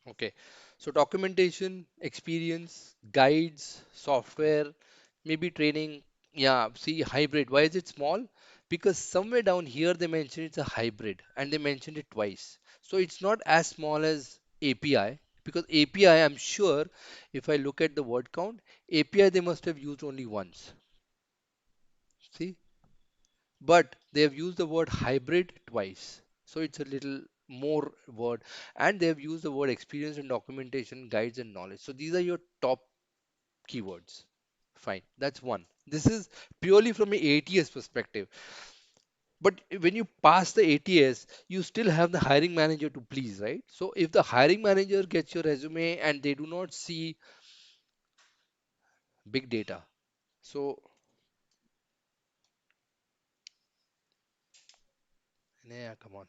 Okay, so documentation, experience, guides, software, maybe training. Yeah, see hybrid. Why is it small? Because somewhere down here they mentioned it's a hybrid and they mentioned it twice. So it's not as small as API because API, I'm sure if I look at the word count, API they must have used only once. See, but they have used the word hybrid twice. So it's a little more word, and they have used the word experience and documentation, guides and knowledge. So these are your top keywords. Fine, that's one. This is purely from a ATS perspective. But when you pass the ATS, you still have the hiring manager to please, right? So if the hiring manager gets your resume and they do not see big data, so yeah, come on.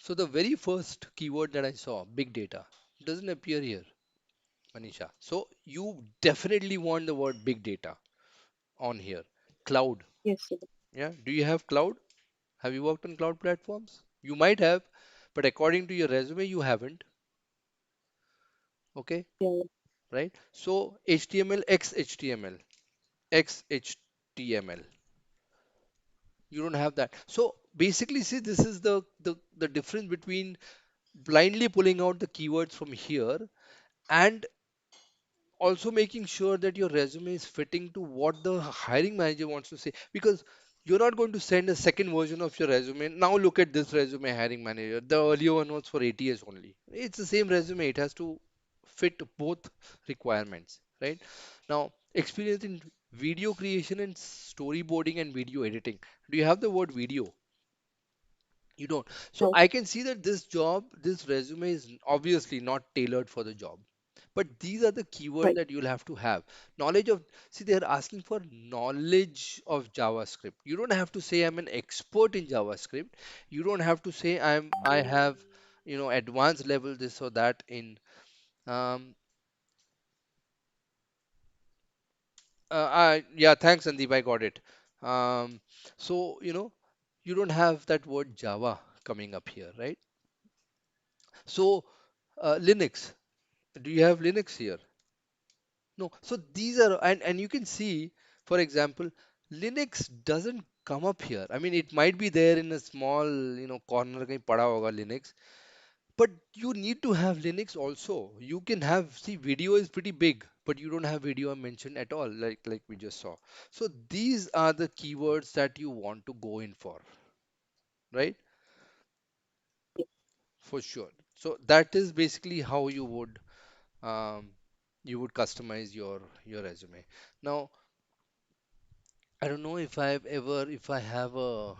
So the very first keyword that I saw, big data, doesn't appear here, Manisha. So you definitely want the word big data on here. Cloud. Yes, sir. Yeah. Do you have cloud? Have you worked on cloud platforms? You might have, but according to your resume, you haven't. Okay. Yeah. Right. So HTML, XHTML, XHTML. You don't have that. So basically, see, this is the difference between blindly pulling out the keywords from here and also making sure that your resume is fitting to what the hiring manager wants to say, because you're not going to send a second version of your resume. Now look at this resume, hiring manager. The earlier one was for ATS only. It's the same resume. It has to fit both requirements, right? Now, experience in video creation and storyboarding and video editing. Do you have the word video? You don't. So No. I can see that this job, this resume is obviously not tailored for the job. But these are the keywords Right. that you'll have to have. Knowledge of, see, they're asking for knowledge of JavaScript. You don't have to say I'm an expert in JavaScript. You don't have to say I have, advanced level this or that in um yeah, thanks Sandeep, I got it. Um so you don't have that word Java coming up here, right? So Linux. Do you have Linux here? No. So these are, and you can see, for example, Linux doesn't come up here. I mean, it might be there in a small, corner kahin pada hoga Linux, but you need to have Linux also. You can have, see, video is pretty big, but you don't have video mentioned at all, like we just saw. So these are the keywords that you want to go in for, right? For sure. So that is basically how um, you would customize your resume. Now, I don't know if I've ever, if I have a,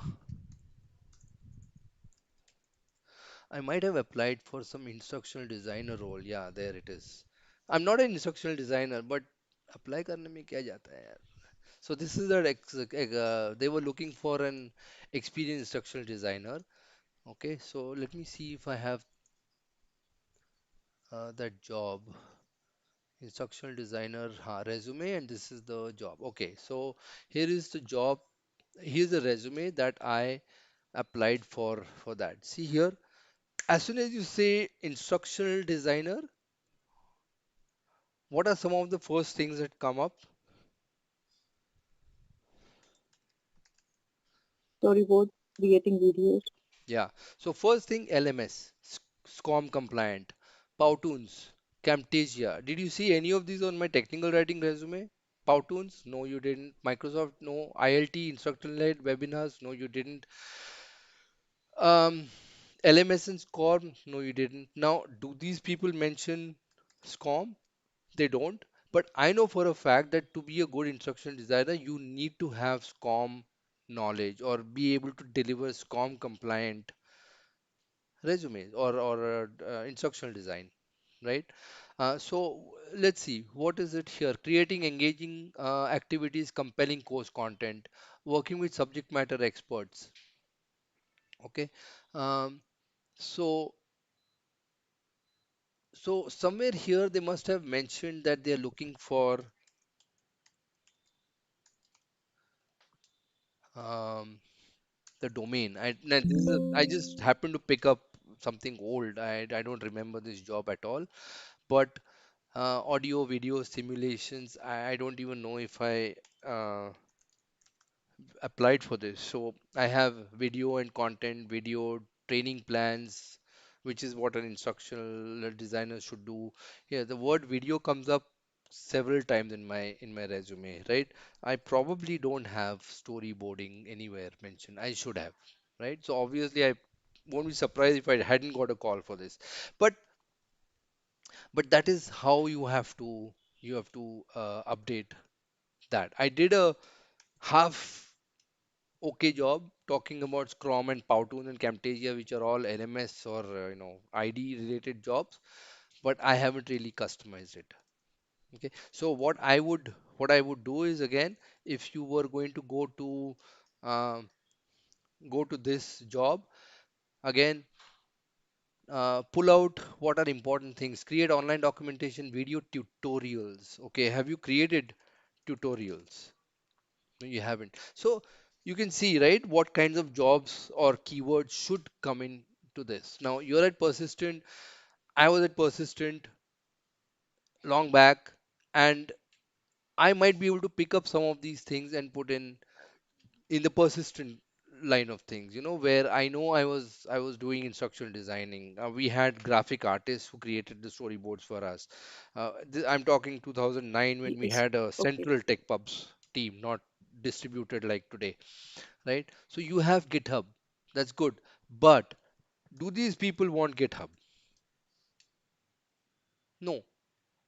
I might have applied for some instructional designer role. Yeah, there it is. I'm not an instructional designer, but apply करने में क्या जाता है यार? So this is that they were looking for an experienced instructional designer. Okay, so let me see if I have that job. Instructional designer resume, and this is the job. Okay, so here is the job. Here's the resume that I applied for that. See here, as soon as you say instructional designer, what are some of the first things that come up? Storyboard, creating videos. Yeah. So first thing, LMS, SCORM compliant, Powtoons, Camtasia. Did you see any of these on my technical writing resume? Powtoons? No, you didn't. Microsoft? No. ILT, instructor-led webinars? No, you didn't. Um, LMS and SCORM? No, you didn't. Now, do these people mention SCORM? They don't. But I know for a fact that to be a good instructional designer, you need to have SCORM knowledge or be able to deliver SCORM compliant resumes or instructional design, right? So let's see, what is it here? Creating engaging activities, compelling course content, working with subject matter experts. Okay. Um, so so somewhere here they must have mentioned that they are looking for um, the domain. I just happened to pick up something old. I don't remember this job at all. But audio, video simulations, I don't even know if I uh, applied for this. So I have video and content, video training plans, which is what an instructional designer should do. Yeah, the word video comes up several times in my resume, right? I probably don't have storyboarding anywhere mentioned. I should have, right? So obviously I won't be surprised if I hadn't got a call for this. But that is how you have to update that. I did a half okay job talking about Scrum and Powtoon and Camtasia, which are all LMS or ID related jobs, but I haven't really customized it. Okay, so what I would do is, again, if you were going to um, go to this job again, pull out what are important things. Create online documentation, video tutorials. Okay, have you created tutorials? No, you haven't. So you can see, right, what kinds of jobs or keywords should come into this. Now you're at Persistent. I was at Persistent long back, and I might be able to pick up some of these things and put in the Persistent line of things, where I know I was doing instructional designing. We had graphic artists who created the storyboards for us. I'm talking 2009, when we Yes. had a Okay. central tech pubs team, not distributed like today, right? So you have GitHub. That's good. But do these people want GitHub? No.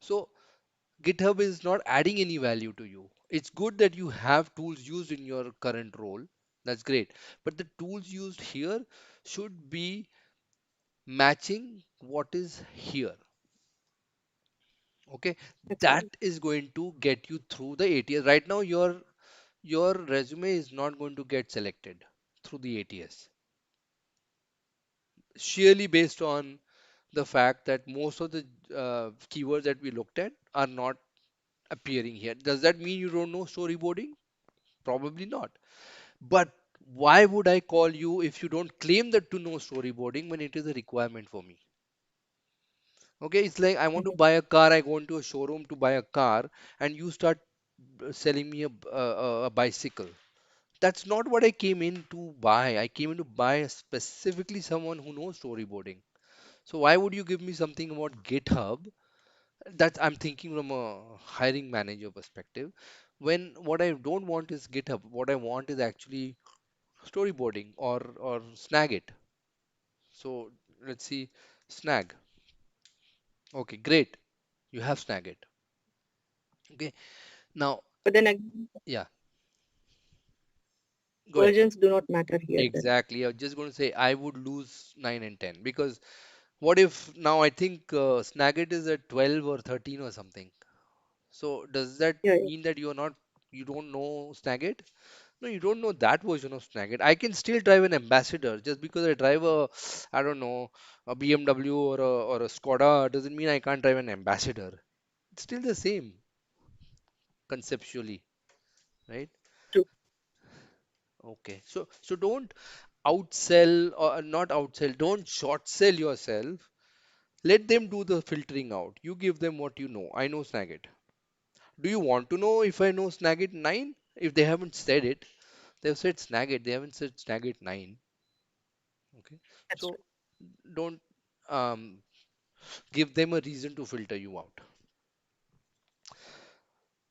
So GitHub is not adding any value to you. It's good that you have tools used in your current role. That's great. But the tools used here should be matching what is here. Okay. That Agree. is going to get you through the ATS. Right now, your resume is not going to get selected through the ATS. Sheerly based on the fact that most of the keywords that we looked at are not appearing here. Does that mean you don't know storyboarding? Probably not. But why would I call you if you don't claim that to know storyboarding when it is a requirement for me? Okay, it's like I want to Agree. buy a car, I go into a showroom to buy a car, and you start selling me a bicycle. That's not what I came in to buy. I came in to buy specifically someone who knows storyboarding. So why would you give me something about GitHub? That's I'm thinking from a hiring manager perspective. When what I don't want is GitHub, what I want is actually storyboarding or Snagit. So let's see, Snag. Okay, great. You have Snagit. Okay, now But then again, yeah, Go ahead. Versions do not matter here then. Exactly. I was just going to say I would lose 9 and 10 because what if now I think Snagit is at 12 or 13 or something. So does that Yeah, yeah. mean that you don't know Snagit? No, you don't know that version of Snagit. I can still drive an Ambassador just because I drive a, I don't know, a BMW or a Skoda doesn't mean I can't drive an Ambassador. It's still the same conceptually, right? True. Okay. So don't outsell or not outsell, don't short sell yourself. Let them do the filtering out. You give them what you know. I know Snagit. Do you want to know if I know Snagit 9? If they haven't said it, they've said Snagit, they haven't said Snagit 9. Okay. That's So right. don't um, give them a reason to filter you out.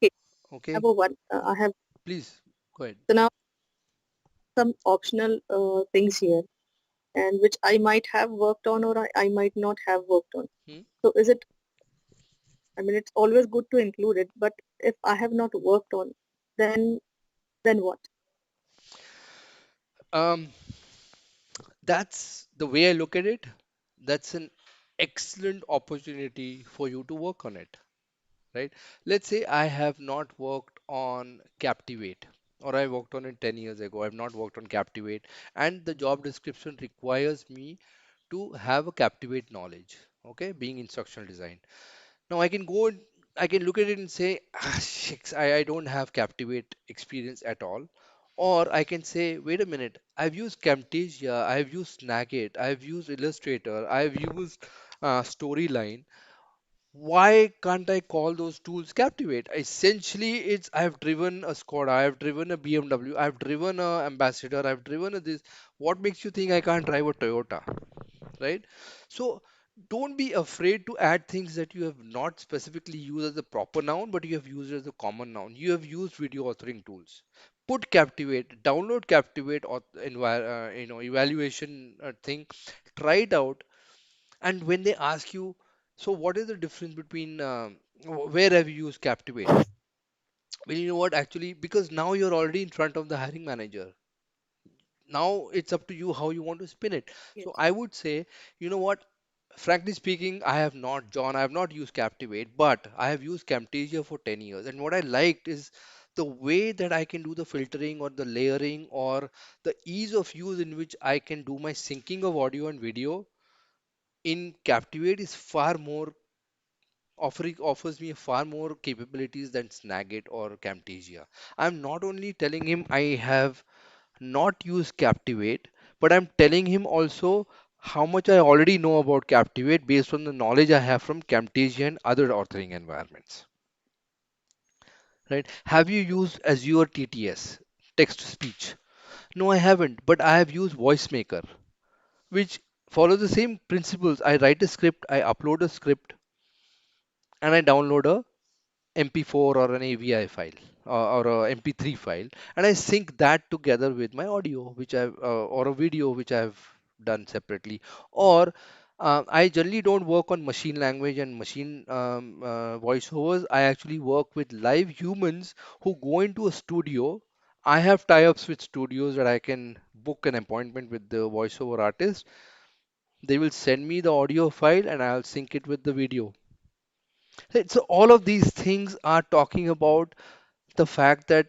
Okay. Okay. Number one, I have Please go ahead. so now some optional things here, and which I might have worked on or I might not have worked on. Hmm? So is it? I mean, it's always good to include it, but if I have not worked on, then what? Um, that's the way I look at it. That's an excellent opportunity for you to work on it, right? Let's say I have not worked on Captivate, or I worked on it 10 years ago. I've not worked on Captivate, and the job description requires me to have a Captivate knowledge, okay, being instructional design. Now I can go and I can look at it and say, ah, shucks, I don't have Captivate experience at all. Or I can say, wait a minute, I've used Camtasia, I've used Snagit, I've used Illustrator, I've used Storyline. Why can't I call those tools Captivate? Essentially, it's I've driven a Skoda, I've driven a BMW, I've driven a Ambassador, I've driven a this. What makes you think I can't drive a Toyota, right? So don't be afraid to add things that you have not specifically used as a proper noun, but you have used as a common noun. You have used video authoring tools. Put Captivate, download Captivate, evaluation thing, try it out, and when they ask you, so what is the difference between where have you used Captivate? Well, you know what, actually, because now you're already in front of the hiring manager. Now it's up to you how you want to spin it. So Yes. I would say, you know what? Frankly speaking, I have not, John, I have not used Captivate, but I have used Camtasia for 10 years. And what I liked is the way that I can do the filtering or the layering or the ease of use in which I can do my syncing of audio and video in Captivate is far more offers me far more capabilities than Snagit or Camtasia. I'm not only telling him I have not used Captivate, but I'm telling him also how much I already know about Captivate based on the knowledge I have from Camtasia and other authoring environments. Right? Have you used Azure TTS, text to speech? No, I haven't, but I have used VoiceMaker, which follows the same principles. I write a script, I upload a script, and I download a MP4 or an AVI file or a MP3 file, and I sync that together with my audio, which I've or a video which I've done separately. Or I generally don't work on machine language and machine voiceovers. I actually work with live humans who go into a studio. I have tie-ups with studios that I can book an appointment with the voiceover artist. They will send me the audio file and I'll sync it with the video. Right, so all of these things are talking about the fact that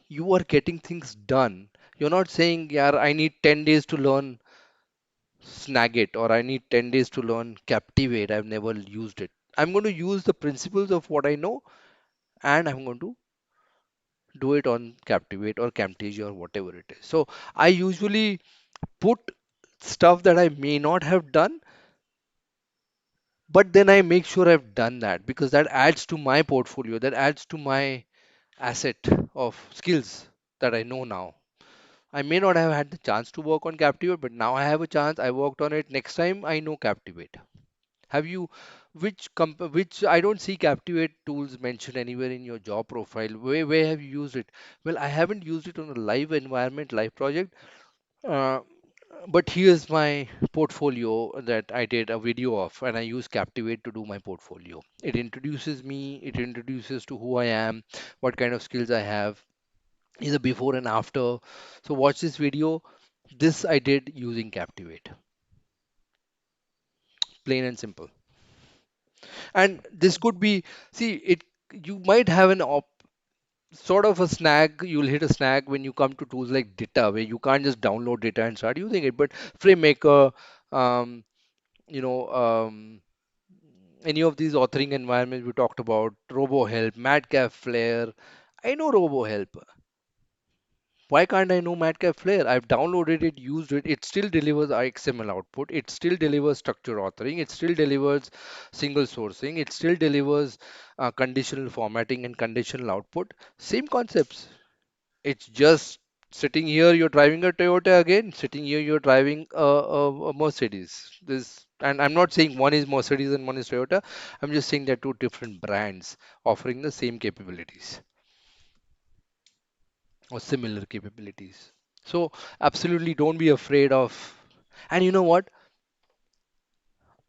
you are getting things done. You're not saying, yeah, I need 10 days to learn Snagit or I need 10 days to learn Captivate. I've never used it. I'm going to use the principles of what I know and I'm going to do it on Captivate or Camtasia or whatever it is. So I usually put stuff that I may not have done, but then I make sure I've done that because that adds to my portfolio, that adds to my asset of skills that I know now. I may not have had the chance to work on Captivate, but now I have a chance. I worked on it. Next time I know Captivate. Have you, which I don't see Captivate tools mentioned anywhere in your job profile. Where have you used it? Well, I haven't used it on a live environment, live project. Uh, but here's my portfolio that I did a video of, and I use Captivate to do my portfolio. It introduces me, it introduces to who I am, what kind of skills I have, either before and after. So watch this video. This I did using Captivate, plain and simple. And this could be, see, it, you might have an sort of a snag. You'll hit a snag when you come to tools like Data, where you can't just download data and start using it. But FrameMaker, um, you know, any of these authoring environments we talked about, RoboHelp, Madcap Flare. I know RoboHelp. Why can't I know Madcap Flare? I've downloaded it, used it. It still delivers XML output. It still delivers structure authoring. It still delivers single sourcing. It still delivers conditional formatting and conditional output. Same concepts. It's just sitting here, you're driving a Toyota again. Sitting here, you're driving a Mercedes. This, and I'm not saying one is Mercedes and one is Toyota. I'm just saying they're two different brands offering the same capabilities or similar capabilities. So absolutely don't be afraid of. And you know what?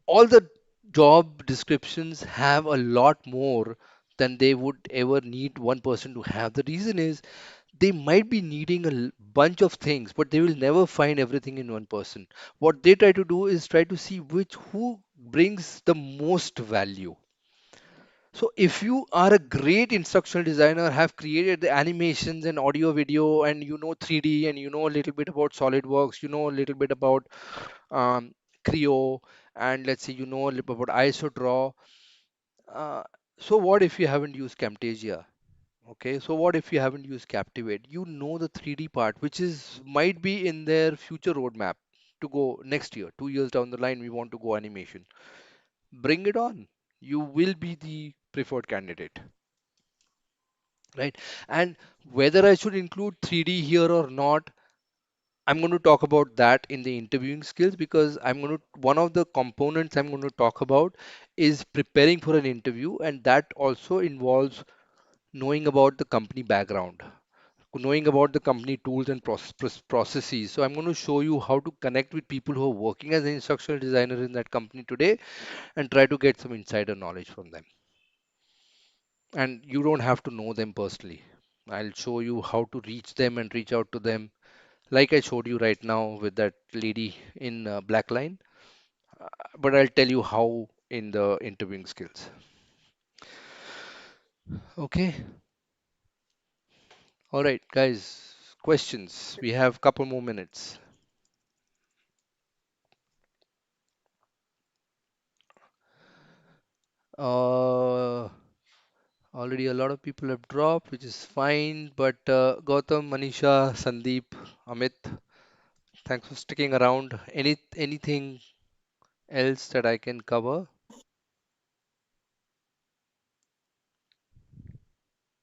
All the job descriptions have a lot more than they would ever need one person to have. The reason is they might be needing a bunch of things, but they will never find everything in one person. What they try to do is try to see which who brings the most value. So if you are a great instructional designer, have created the animations and audio video, and you know 3D, and you know a little bit about SolidWorks, you know a little bit about um, Creo, and let's say you know a little bit about IsoDraw. Uh, so what if you haven't used Camtasia? Okay, so what if you haven't used Captivate? You know the 3D part, which is might be in their future roadmap to go next year, 2 years down the line. We want to go animation. Bring it on. You will be the preferred candidate, right? And whether I should include 3D here or not, I'm going to talk about that in the interviewing skills, because one of the components I'm going to talk about is preparing for an interview, and that also involves knowing about the company background, knowing about the company tools and processes. So I'm going to show you how to connect with people who are working as an instructional designer in that company today and try to get some insider knowledge from them. And you don't have to know them personally. I'll show you how to reach them and reach out to them, like I showed you right now with that lady in Blackline. But I'll tell you how in the interviewing skills. Okay. All right, guys. Questions. We have a couple more minutes. Uh, Already a lot of people have dropped, which is fine. But Gautam, Manisha, Sandeep, Amit, thanks for sticking around. Anything else that I can cover?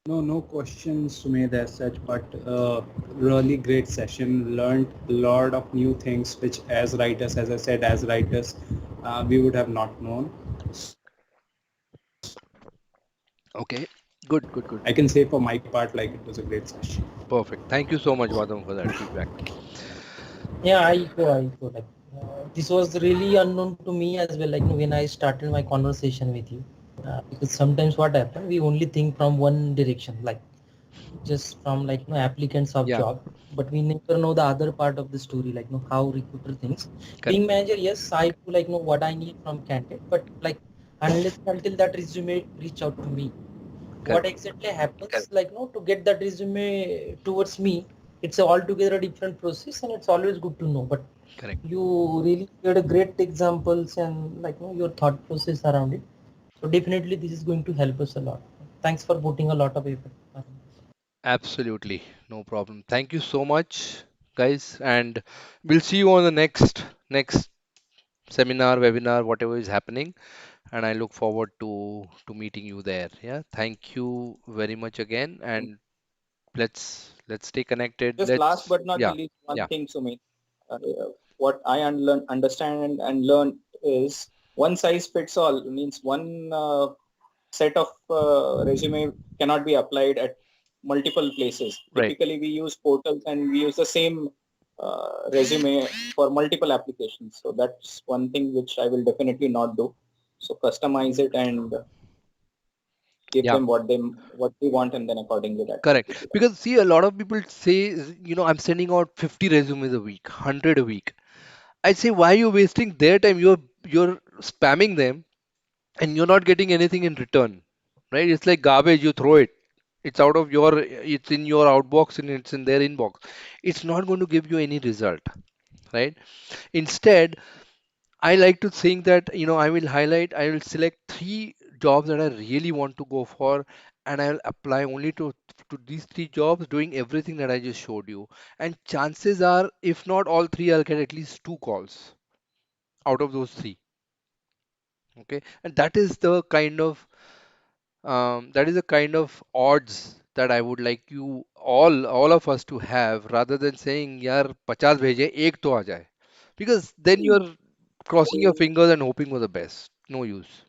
No, no questions made as such, but really great session. Learned a lot of new things, which as writers, as I said, as writers, we would have not known. Okay. Good, good, good. I can say for my part, like it was a great session. Perfect. Thank you so much, Gautam, for that feedback. Yeah, I echo. Like this was really unknown to me as well. Like when I started my conversation with you, because sometimes what happens, we only think from one direction, like just from like applicants of Yeah, job, but we never know the other part of the story, like how recruiter thinks. correct, Being manager, yes, I do like know what I need from candidate, but like unless until that resume reach out to me, what correct, exactly happens, like to get that resume towards me, it's a altogether different process, and it's always good to know. But correct. you really had a great examples and like your thought process around it. So definitely this is going to help us a lot. Thanks for putting a lot of effort around this. Absolutely. No problem. Thank you so much, guys. And we'll see you on the next seminar, webinar, whatever is happening. And I look forward to meeting you there. Yeah. Thank you very much again. And let's stay connected. Just last Let's but not the yeah, least, one yeah. thing, Sumit. Uh, what I understand and learn is one size fits all. Means one set of resume cannot be applied at multiple places. Right. Typically, we use portals and we use the same resume for multiple applications. So that's one thing which I will definitely not do. So customize it and give Yeah. them what they want, and then accordingly that will Correct. be done. Because see, a lot of people say, I'm sending out 50 resumes a week, 100 a week. I say, why are you wasting their time? You're spamming them and you're not getting anything in return, right? It's like garbage. You throw it. It's in your outbox and it's in their inbox. It's not going to give you any result, right? Instead, I like to think that, I will select three jobs that I really want to go for, and I will apply only to these three jobs, doing everything that I just showed you. And chances are, if not all three, I'll get at least two calls out of those three. Okay, and that is the kind of odds that I would like you all of us to have, rather than saying, "यार 50 भेजे एक तो आ जाए," because then you're crossing your fingers and hoping for the best. No use.